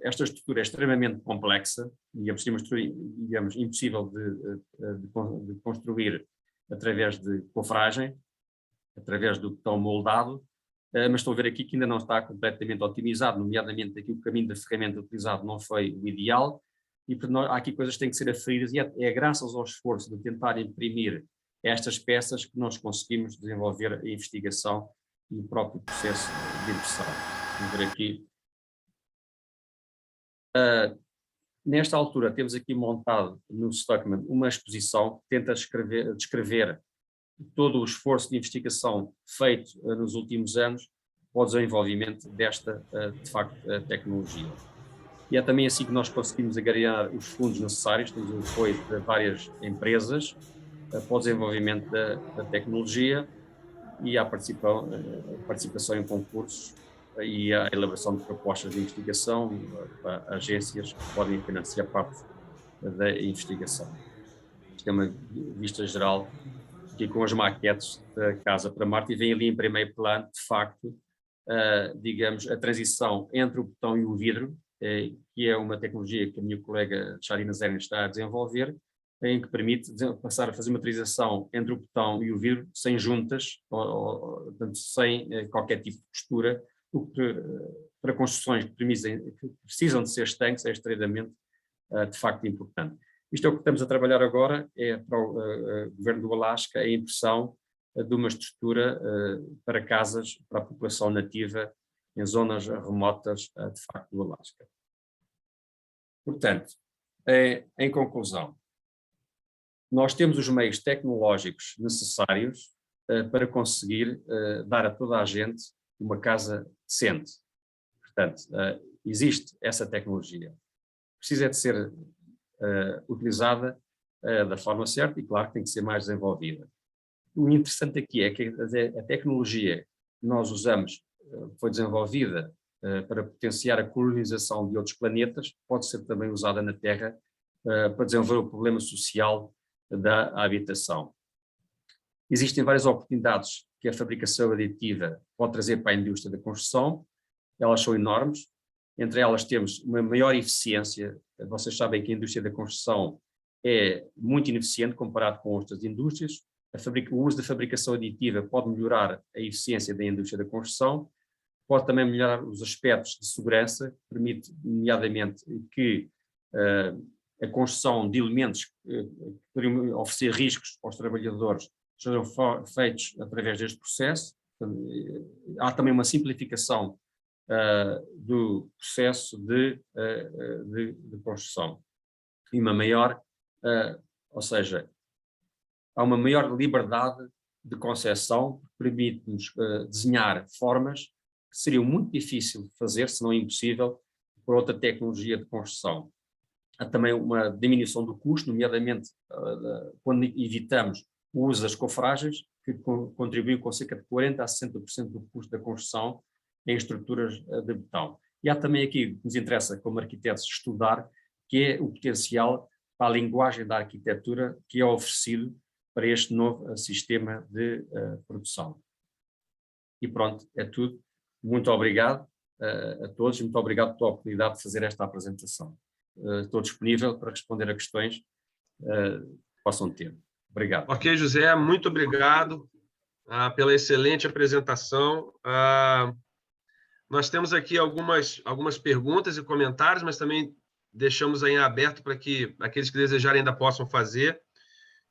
Esta estrutura é extremamente complexa, digamos, impossível de construir através de cofragem, através do botão moldado, mas estou a ver aqui que ainda não está completamente otimizado, nomeadamente aqui o caminho da ferramenta utilizado não foi o ideal, e há aqui coisas que têm que ser aferidas, e é graças ao esforço de tentar imprimir estas peças que nós conseguimos desenvolver a investigação e o próprio processo de impressão. Vamos ver aqui. Nesta altura temos aqui montado no Stuckman uma exposição que tenta descrever todo o esforço de investigação feito nos últimos anos para o desenvolvimento desta, de facto, tecnologia. E é também assim que nós conseguimos agregar os fundos necessários, temos o apoio de várias empresas para o desenvolvimento da tecnologia e a participação em concursos e a elaboração de propostas de investigação para agências que podem financiar parte da investigação. Isto é uma vista geral aqui com as maquetes da Casa para Marte e vem ali em primeiro plano, de facto, digamos, a transição entre o botão e o vidro, que é uma tecnologia que a minha colega Shadi Nazarian está a desenvolver, em que permite passar a fazer uma transição entre o botão e o vidro sem juntas, portanto, sem qualquer tipo de costura, o que para construções que precisam de ser estanques é extremamente, de facto, importante. Isto é o que estamos a trabalhar agora, é para o Governo do Alasca, a impressão de uma estrutura para casas, para a população nativa em zonas remotas, de facto, do Alasca. Portanto, em conclusão, nós temos os meios tecnológicos necessários para conseguir dar a toda a gente uma casa decente. Portanto, existe essa tecnologia. Precisa de ser utilizada da forma certa e, claro, tem que ser mais desenvolvida. O interessante aqui é que a tecnologia que nós usamos foi desenvolvida para potenciar a colonização de outros planetas, pode ser também usada na Terra para desenvolver o problema social da habitação. Existem várias oportunidades que a fabricação aditiva pode trazer para a indústria da construção, elas são enormes, entre elas temos uma maior eficiência. Vocês sabem que a indústria da construção é muito ineficiente comparado com outras indústrias. O uso da fabricação aditiva pode melhorar a eficiência da indústria da construção, pode também melhorar os aspectos de segurança, permite, nomeadamente, que a construção de elementos que poderiam oferecer riscos aos trabalhadores sejam feitos através deste processo. Há também uma simplificação do processo de construção e uma maior, ou seja, há uma maior liberdade de concepção que permite-nos desenhar formas que seriam muito difíceis de fazer, se não impossível, por outra tecnologia de construção. Há também uma diminuição do custo, nomeadamente quando evitamos o uso das cofragens, que contribuem com cerca de 40% a 60% do custo da construção em estruturas de betão. E há também aqui, que nos interessa como arquitetos estudar, que é o potencial para a linguagem da arquitetura que é oferecido para este novo sistema de produção. E pronto, é tudo. Muito obrigado a todos, muito obrigado pela oportunidade de fazer esta apresentação. Estou disponível para responder a questões que possam ter. Obrigado. Ok, José, muito obrigado pela excelente apresentação. Nós temos aqui algumas perguntas e comentários, mas também deixamos aí em aberto para que aqueles que desejarem ainda possam fazer.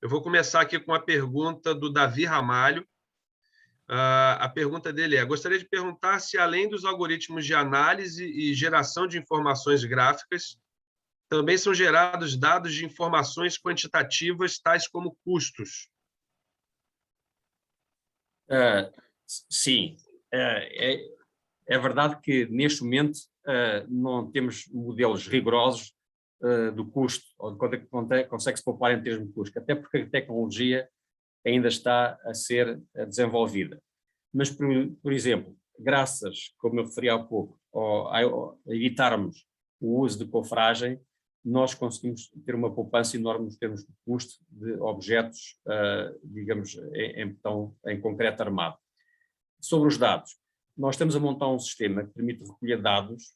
Eu vou começar aqui com a pergunta do Davi Ramalho. A pergunta dele é: gostaria de perguntar se, além dos algoritmos de análise e geração de informações gráficas, também são gerados dados de informações quantitativas, tais como custos. Sim, é verdade que neste momento não temos modelos rigorosos do custo, ou de quanto é que consegue-se poupar em termos de custo, até porque a tecnologia ainda está a ser desenvolvida. Mas, por exemplo, graças, como eu referi há pouco, a evitarmos o uso de cofragem, nós conseguimos ter uma poupança enorme nos termos de custo de objetos, digamos, em concreto armado. Sobre os dados, nós estamos a montar um sistema que permite recolher dados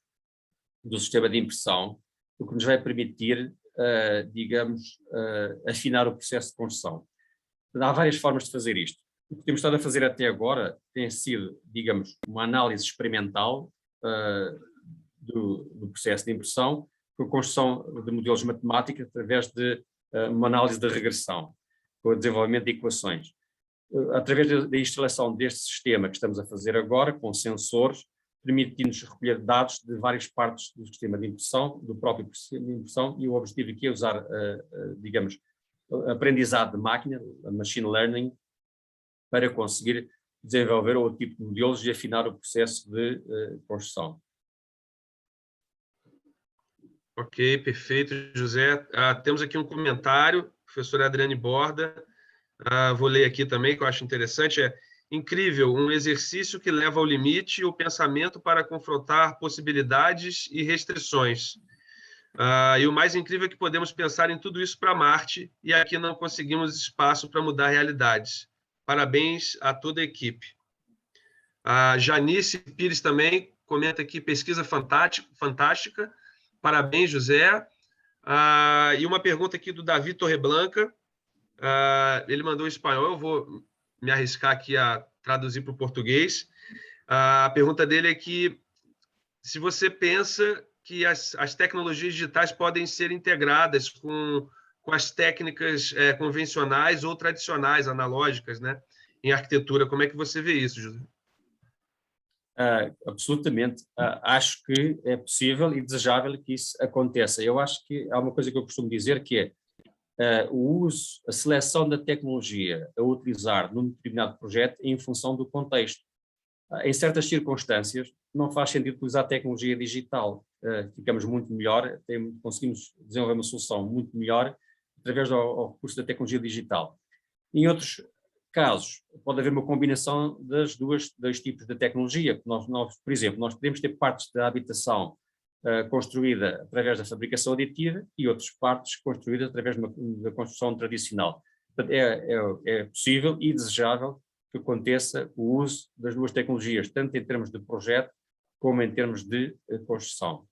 do sistema de impressão, o que nos vai permitir, digamos, afinar o processo de construção. Há várias formas de fazer isto. O que temos estado a fazer até agora tem sido, digamos, uma análise experimental do processo de impressão, com a construção de modelos matemáticos através de uma análise de regressão, com o desenvolvimento de equações. Através da instalação deste sistema que estamos a fazer agora, com sensores, permite-nos recolher dados de várias partes do sistema de impressão, do próprio sistema de impressão, e o objetivo aqui é usar, digamos, aprendizado de máquina, a machine learning, para conseguir desenvolver outro tipo de modelos e afinar o processo de construção. Ok, perfeito, José. Temos aqui um comentário, professor Adriane Borda. Vou ler aqui também, que eu acho interessante. É incrível, um exercício que leva ao limite o pensamento para confrontar possibilidades e restrições. E o mais incrível é que podemos pensar em tudo isso para Marte e aqui não conseguimos espaço para mudar realidades. Parabéns a toda a equipe. A Janice Pires também comenta aqui, pesquisa fantástica. Parabéns, José. E uma pergunta aqui do Davi Torreblanca. Ele mandou em espanhol, eu vou me arriscar aqui a traduzir para o português. A pergunta dele é que se você pensa que as tecnologias digitais podem ser integradas com as técnicas convencionais ou tradicionais, analógicas, né, em arquitetura. Como é que você vê isso, José? Absolutamente. Acho que é possível e desejável que isso aconteça. Eu acho que há uma coisa que eu costumo dizer que é, o uso, a seleção da tecnologia a utilizar num determinado projeto em função do contexto. Em certas circunstâncias, não faz sentido utilizar a tecnologia digital. Ficamos muito melhor, conseguimos desenvolver uma solução muito melhor através do recurso da tecnologia digital. Em outros casos, pode haver uma combinação dois tipos de tecnologia. Por exemplo, nós podemos ter partes da habitação construída através da fabricação aditiva e outras partes construídas através da construção tradicional. Portanto, é possível e desejável que aconteça o uso das duas tecnologias, tanto em termos de projeto como em termos de construção.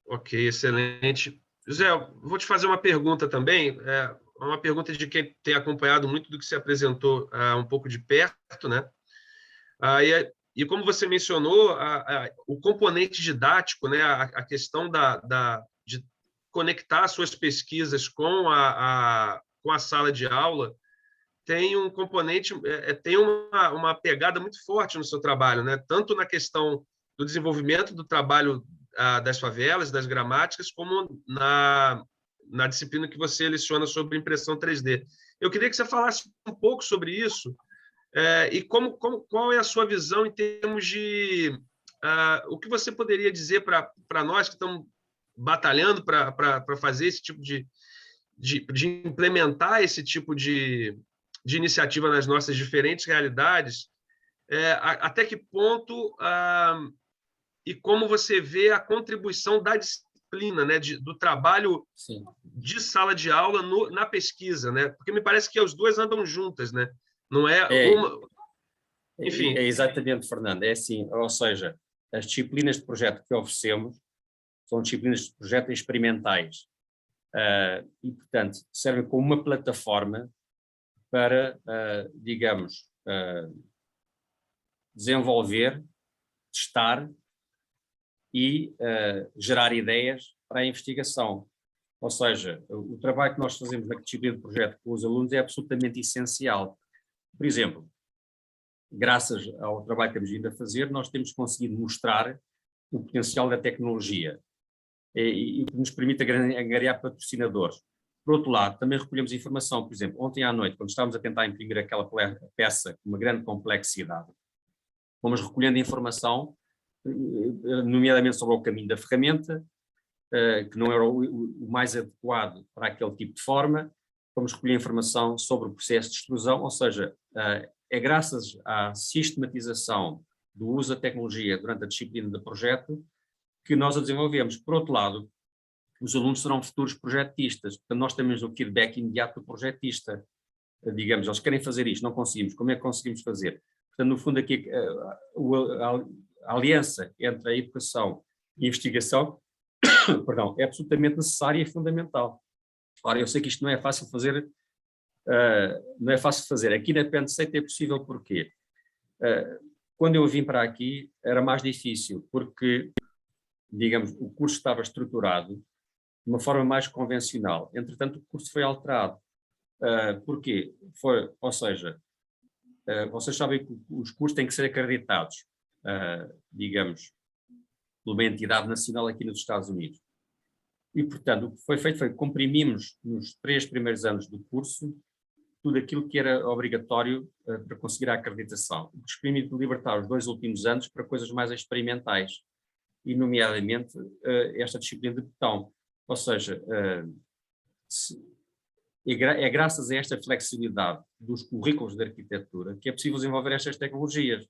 Ok, excelente. José, vou te fazer uma pergunta também, uma pergunta de quem tem acompanhado muito do que se apresentou um pouco de perto, né? E como você mencionou, o componente didático, né, a questão de conectar suas pesquisas com a sala de aula, tem um componente, tem uma pegada muito forte no seu trabalho, né? Tanto na questão do desenvolvimento do trabalho das favelas, das gramáticas, como na disciplina que você leciona sobre impressão 3D. Eu queria que você falasse um pouco sobre isso, e qual é a sua visão em termos de o que você poderia dizer para nós que estamos batalhando para fazer esse tipo de implementar esse tipo de iniciativa nas nossas diferentes realidades, até que ponto e como você vê a contribuição da disciplina, né, do trabalho Sim. de sala de aula na pesquisa, né? Porque me parece que os dois andam juntas, né? Não é uma... Enfim. É exatamente, Fernando. É assim, ou seja, as disciplinas de projeto que oferecemos são disciplinas de projeto experimentais e, portanto, servem como uma plataforma para, digamos, desenvolver, testar e gerar ideias para a investigação. Ou seja, o trabalho que nós fazemos na disciplina de projeto com os alunos é absolutamente essencial. Por exemplo, graças ao trabalho que temos vindo a fazer, nós temos conseguido mostrar o potencial da tecnologia e que nos permite angariar patrocinadores. Por outro lado, também recolhemos informação. Por exemplo, ontem à noite, quando estávamos a tentar imprimir aquela peça com uma grande complexidade, fomos recolhendo informação, nomeadamente sobre o caminho da ferramenta, que não era o mais adequado para aquele tipo de forma. Fomos recolher informação sobre o processo de extrusão, ou seja, é graças à sistematização do uso da tecnologia durante a disciplina de projeto que nós a desenvolvemos. Por outro lado, os alunos serão futuros projetistas, portanto nós temos o feedback imediato do projetista. Digamos, eles querem fazer isto, não conseguimos, como é que conseguimos fazer? Portanto, no fundo aqui a aliança entre a educação e a investigação perdão, é absolutamente necessária e fundamental. Ora, eu sei que isto não é fácil fazer, Aqui na Penn-State é possível porque quando eu vim para aqui era mais difícil, porque, digamos, o curso estava estruturado de uma forma mais convencional. Entretanto, o curso foi alterado. Porquê? Ou seja, vocês sabem que os cursos têm que ser acreditados, digamos, por uma entidade nacional aqui nos Estados Unidos. E, portanto, o que foi feito foi que comprimimos nos 3 primeiros anos do curso tudo aquilo que era obrigatório para conseguir a acreditação. O que nos permite libertar os 2 últimos anos para coisas mais experimentais, e nomeadamente esta disciplina de botão. Ou seja, é graças a esta flexibilidade dos currículos de arquitetura que é possível desenvolver estas tecnologias.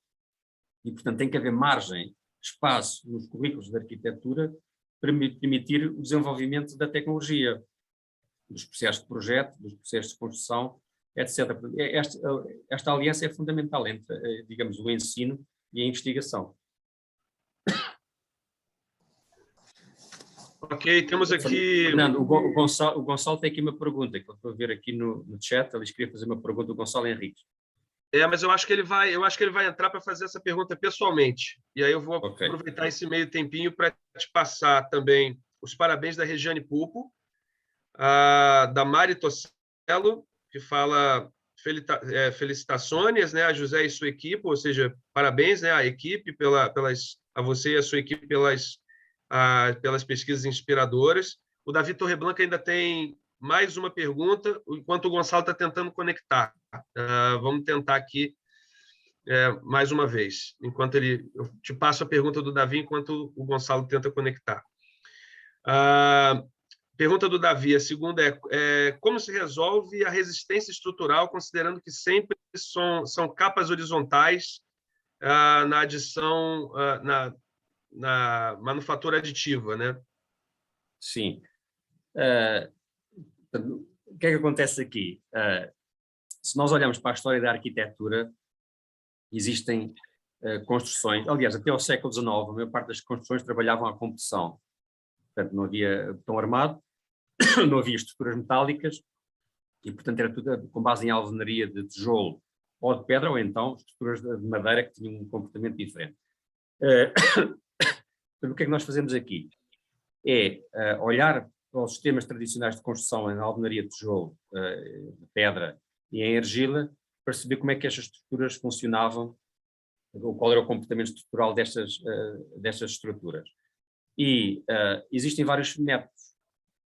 E, portanto, tem que haver margem, espaço nos currículos de arquitetura para permitir o desenvolvimento da tecnologia, dos processos de projeto, dos processos de construção, etc. Esta aliança é fundamental entre, digamos, o ensino e a investigação. Ok, temos aqui... Fernando, o Gonçalo tem aqui uma pergunta, que eu estou a ver aqui no chat, ele queria fazer uma pergunta, o Gonçalo Henriques. Mas eu acho que ele vai entrar para fazer essa pergunta pessoalmente. E aí eu vou aproveitar esse meio tempinho para te passar também os parabéns da Regiane Pulpo, da Mari Tossello, que fala felicitações, né, a José e sua equipe, ou seja, parabéns, né, à equipe, a você e a sua equipe pelas pesquisas inspiradoras. O Davi Torreblanca ainda tem mais uma pergunta, enquanto o Gonçalo está tentando conectar. Vamos tentar aqui mais uma vez, enquanto eu te passo a pergunta do Davi, enquanto o Gonçalo tenta conectar. Pergunta do Davi, a segunda como se resolve a resistência estrutural, considerando que sempre são capas horizontais na adição, na manufatura aditiva, né? Sim. O que é que acontece aqui? Se nós olharmos para a história da arquitetura, existem construções, aliás, até ao século XIX, a maior parte das construções trabalhavam à compressão. Portanto, não havia betão armado, não havia estruturas metálicas, e, portanto, era tudo com base em alvenaria de tijolo ou de pedra, ou então estruturas de madeira que tinham um comportamento diferente. Então, o que é que nós fazemos aqui? É olhar para os sistemas tradicionais de construção em alvenaria de tijolo, de pedra e em argila, para saber como é que estas estruturas funcionavam, ou qual era o comportamento estrutural destas estruturas. E existem vários métodos.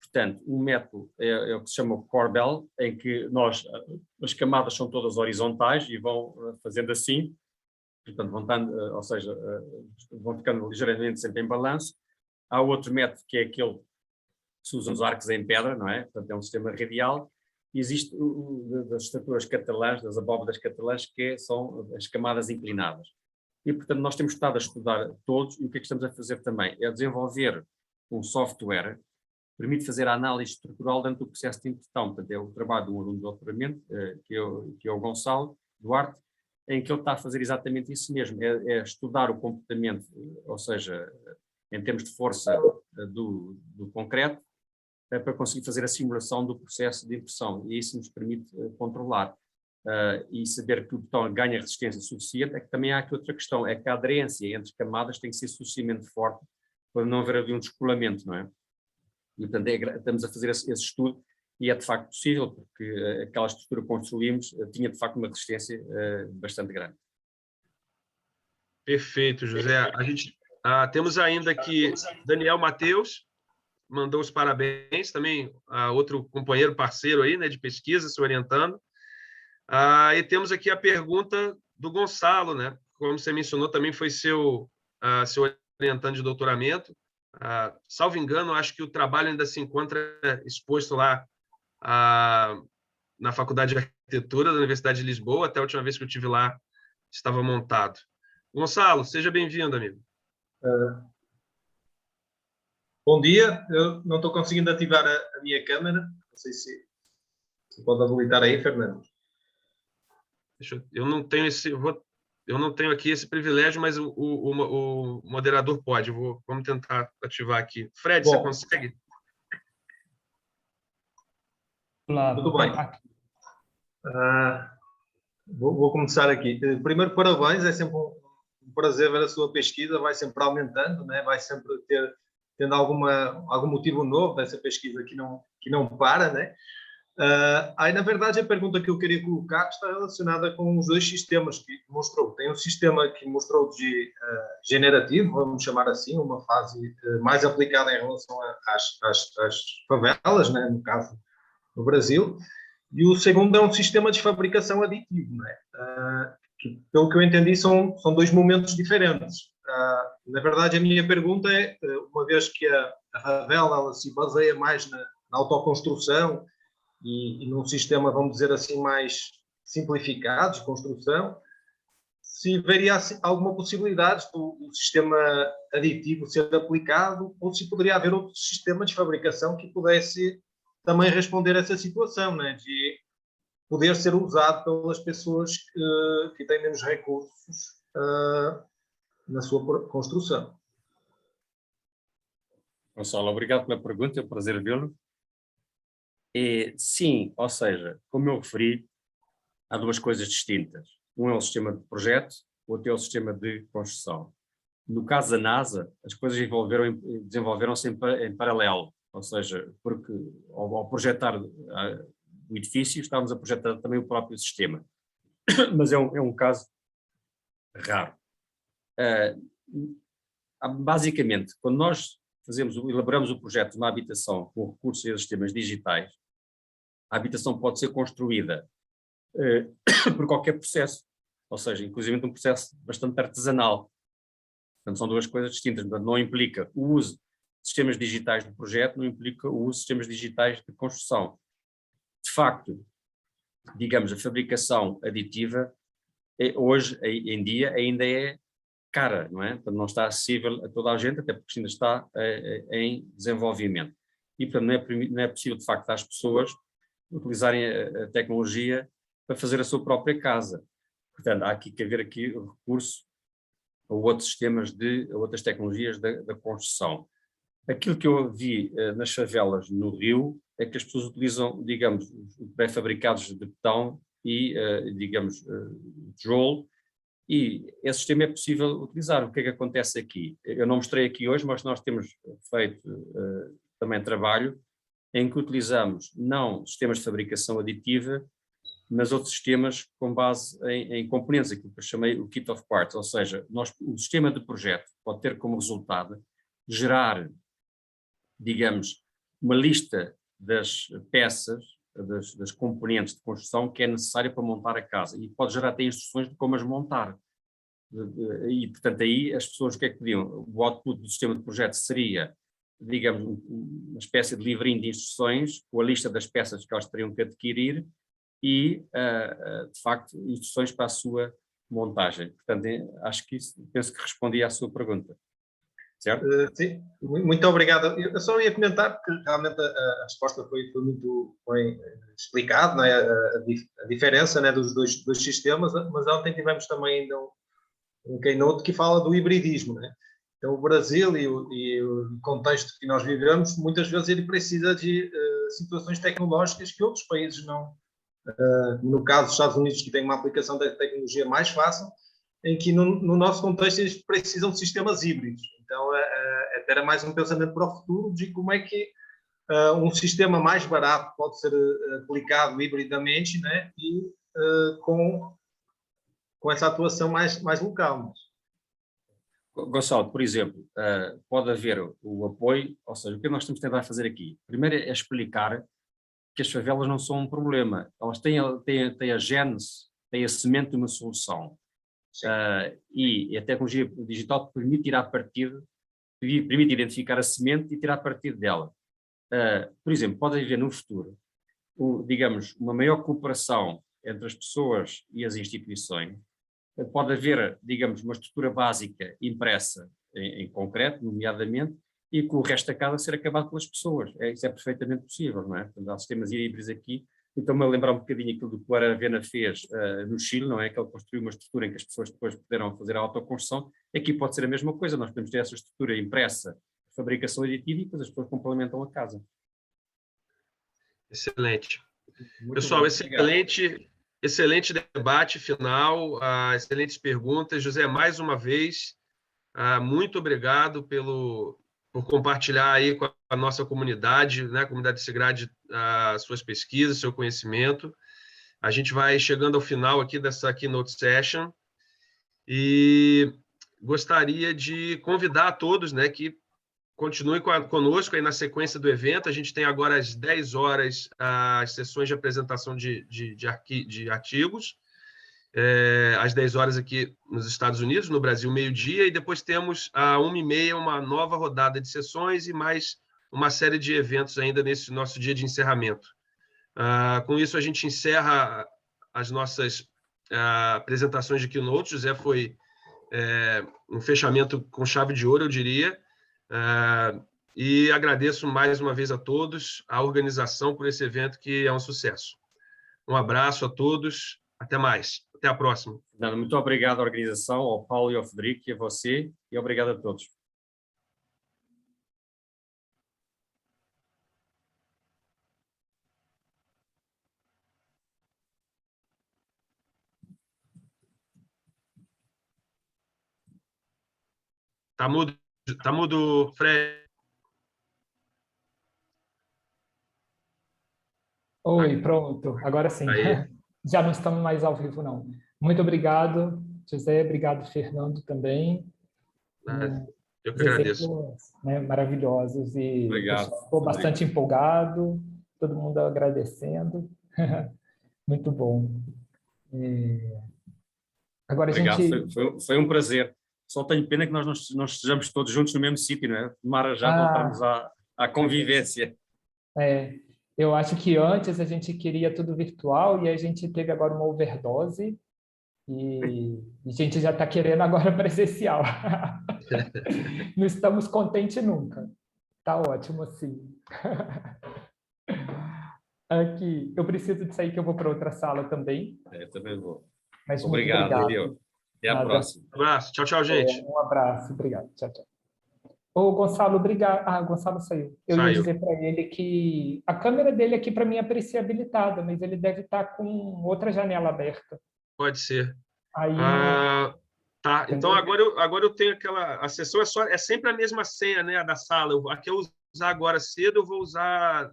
Portanto, um método é o que se chama o Corbel, em que as camadas são todas horizontais e vão fazendo assim, portanto, ou seja, vão ficando ligeiramente sempre em balanço. Há outro método que é aquele que se usa nos arcos em pedra, não é? Portanto, é um sistema radial. E existe das estruturas catalãs, das abóbadas catalãs, são as camadas inclinadas. E, portanto, nós temos estado a estudar todos, e o que é que estamos a fazer também? É desenvolver um software que permite fazer a análise estrutural dentro do processo de impressão. Portanto, é o trabalho de um aluno de doutoramento, que é o Gonçalo Duarte, em que ele está a fazer exatamente isso mesmo, é estudar o comportamento, ou seja, em termos de força do concreto, para conseguir fazer a simulação do processo de impressão, e isso nos permite controlar. E saber que o betão ganha resistência suficiente. É que também há aqui outra questão, é que a aderência entre camadas tem que ser suficientemente forte para não haver ali um descolamento, não é? E, portanto, estamos a fazer esse estudo, e é de facto possível, porque aquela estrutura que construímos tinha de facto uma resistência bastante grande. Perfeito, José. A gente temos ainda aqui Daniel Mateus, mandou os parabéns, também outro companheiro parceiro aí, né, de pesquisa, se orientando. E temos aqui a pergunta do Gonçalo, né? Como você mencionou, também foi seu orientando de doutoramento. Salvo engano, acho que o trabalho ainda se encontra exposto lá na Faculdade de Arquitetura da Universidade de Lisboa. Até a última vez que eu estive lá, estava montado. Gonçalo, seja bem-vindo, amigo. Bom dia, eu não estou conseguindo ativar a minha câmera, não sei se pode habilitar aí, Fernando. Eu não tenho aqui esse privilégio, mas o moderador pode. Vamos tentar ativar aqui. Fred, você consegue? Olá, tudo bem. Vou começar aqui. Primeiro, parabéns, é sempre um prazer ver a sua pesquisa, vai sempre aumentando, né? Vai sempre tendo algum motivo novo dessa pesquisa que não para, né? Aí, na verdade, a pergunta que eu queria colocar está relacionada com os dois sistemas que mostrou. Tem um sistema que mostrou de generativo, vamos chamar assim, uma fase mais aplicada em relação às favelas, né? No caso, no Brasil. E o segundo é um sistema de fabricação aditivo, né? Que, pelo que eu entendi, são dois momentos diferentes. Na verdade, a minha pergunta é, uma vez que a favela ela se baseia mais na autoconstrução e num sistema, vamos dizer assim, mais simplificado de construção, se haveria alguma possibilidade do sistema aditivo ser aplicado, ou se poderia haver outro sistema de fabricação que pudesse também responder a essa situação, né, de poder ser usado pelas pessoas que têm menos recursos na sua construção. Gonçalo, obrigado pela pergunta, é um prazer vê-lo. Sim, ou seja, como eu referi, há duas coisas distintas. Um é o sistema de projeto, o outro é o sistema de construção. No caso da NASA, as coisas desenvolveram-se em paralelo, ou seja, porque ao projetar o edifício, estávamos a projetar também o próprio sistema. Mas é um caso raro. Basicamente, quando nós elaboramos o projeto de uma habitação com recursos a sistemas digitais, a habitação pode ser construída por qualquer processo, ou seja, inclusive um processo bastante artesanal. Portanto, são duas coisas distintas. Não implica o uso de sistemas digitais do projeto, não implica o uso de sistemas digitais de construção. De facto, digamos, a fabricação aditiva, hoje em dia, ainda é cara, não é? Portanto, não está acessível a toda a gente, até porque ainda está em desenvolvimento. E, portanto, não é possível, de facto, às pessoas utilizarem a tecnologia para fazer a sua própria casa. Portanto, há aqui que haver aqui recurso a outros sistemas a outras tecnologias da construção. Aquilo que eu vi nas favelas no Rio é que as pessoas utilizam, digamos, pré-fabricados de betão e, digamos, tijolo, e esse sistema é possível utilizar. O que é que acontece aqui? Eu não mostrei aqui hoje, mas nós temos feito também trabalho em que utilizamos não sistemas de fabricação aditiva, mas outros sistemas com base em componentes, aquilo que eu chamei o kit of parts, ou seja, o sistema de projeto pode ter como resultado gerar, digamos, uma lista das peças, das componentes de construção que é necessária para montar a casa, e pode gerar até instruções de como as montar. E, portanto, aí as pessoas o que é que pediam? O output do sistema de projeto seria, digamos, uma espécie de livrinho de instruções, com a lista das peças que elas teriam que adquirir e, de facto, instruções para a sua montagem. Portanto, acho que isso, penso que respondi à sua pergunta. Certo? Sim, muito obrigado. Eu só ia comentar, porque realmente a resposta foi muito bem explicada, não é? A diferença, né, dos dois sistemas, mas ontem tivemos também ainda um keynote que fala do hibridismo, né? Então, o Brasil e o contexto que nós vivemos, muitas vezes ele precisa de situações tecnológicas que outros países não, no caso dos Estados Unidos, que tem uma aplicação da tecnologia mais fácil, em que no nosso contexto eles precisam de sistemas híbridos. Então, até era mais um pensamento para o futuro de como é que um sistema mais barato pode ser aplicado hibridamente, né? E com essa atuação mais local. Gonçalo, por exemplo, pode haver o apoio, ou seja, o que nós temos de tentar fazer aqui? Primeiro é explicar que as favelas não são um problema, elas têm a gênese, têm a semente de uma solução. E a tecnologia digital permite tirar partido, permite identificar a semente e tirar partido dela. Por exemplo, pode haver no futuro, digamos, uma maior cooperação entre as pessoas e as instituições. Pode haver, digamos, uma estrutura básica impressa em concreto, nomeadamente, e com o resto da casa ser acabado pelas pessoas. Isso é perfeitamente possível, não é? Portanto, há sistemas híbridos aqui. Então-me a lembrar um bocadinho aquilo que o Aravena fez no Chile, não é? Que ele construiu uma estrutura em que as pessoas depois puderam fazer a autoconstrução. Aqui pode ser a mesma coisa, nós podemos ter essa estrutura impressa, fabricação aditiva, e depois as pessoas complementam a casa. Excelente. Muito Pessoal, bom, excelente debate final, excelentes perguntas. José, mais uma vez, muito obrigado por compartilhar aí com a nossa comunidade, né, a comunidade Sigrade, as suas pesquisas, seu conhecimento. A gente vai chegando ao final aqui dessa Keynote Session e gostaria de convidar a todos, né, que continuem conosco aí na sequência do evento. A gente tem agora às 10 horas as sessões de apresentação de artigos, às 10 horas aqui nos Estados Unidos, no Brasil, meio-dia, e depois temos às 1h30 uma nova rodada de sessões e mais uma série de eventos ainda nesse nosso dia de encerramento. Com isso, a gente encerra as nossas apresentações de Keynote. José foi um fechamento com chave de ouro, eu diria. E agradeço mais uma vez a todos, a organização por esse evento que é um sucesso. Um abraço a todos, até mais, até a próxima. Muito obrigado à organização, ao Paulo e ao Frederico e a você, e obrigado a todos. Tá mudo, Fred. Oi, pronto, agora sim. Aí. Já não estamos mais ao vivo, não. Muito obrigado, José, obrigado, Fernando, também. Eu que Os agradeço. exemplos, né, maravilhosos e o Obrigado. pessoal ficou bastante empolgado, todo mundo agradecendo. Muito bom. Agora a Obrigado, gente... foi um prazer. Só tenho pena que nós não estejamos todos juntos no mesmo sítio, não é? Tomara já voltarmos à convivência. Eu acho que antes a gente queria tudo virtual e a gente teve agora uma overdose e a gente já está querendo agora presencial. Não estamos contentes nunca. Tá ótimo assim. Aqui, eu preciso de sair que eu vou para outra sala também. Também vou. Mas Obrigado, muito Leo. obrigado. Até a Nada. próxima. Um abraço. Tchau, tchau, gente. Um abraço, obrigado. Tchau, tchau. Ô, Gonçalo, obrigado. Ah, o Gonçalo saiu. Eu ia Saiu. dizer para ele que a câmera dele aqui para mim aparecia habilitada, mas ele deve estar com outra janela aberta. Pode ser. Aí, Tá, então entendeu? agora eu tenho aquela... A sessão é sempre a mesma senha, né, da sala. Aqui eu usar agora cedo, eu vou usar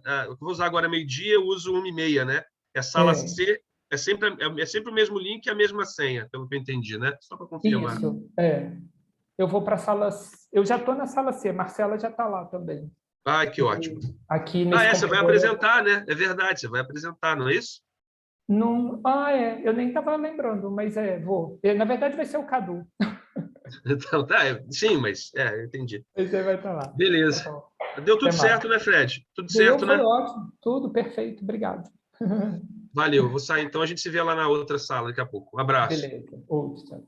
agora meio-dia, eu uso 1h30, né? É sala C, é sempre o mesmo link e a mesma senha, pelo que eu entendi, né? Só para confirmar. Isso, Eu vou para a sala... Eu já estou na sala C, Marcela já está lá também. Ai, que ótimo. Aqui nesse Você vai apresentar, né? É verdade, você vai apresentar, não é isso? Não, eu nem estava lembrando, mas vou. Na verdade, vai ser o Cadu. Então, sim, mas eu entendi. Você vai estar lá. Beleza. Tá bom. Deu tudo Até certo, mais. né, Fred? Tudo certo, Foi né? ótimo, tudo perfeito, obrigado. Valeu, vou sair. Então a gente se vê lá na outra sala daqui a pouco. Um abraço. Beleza. Outro, tchau.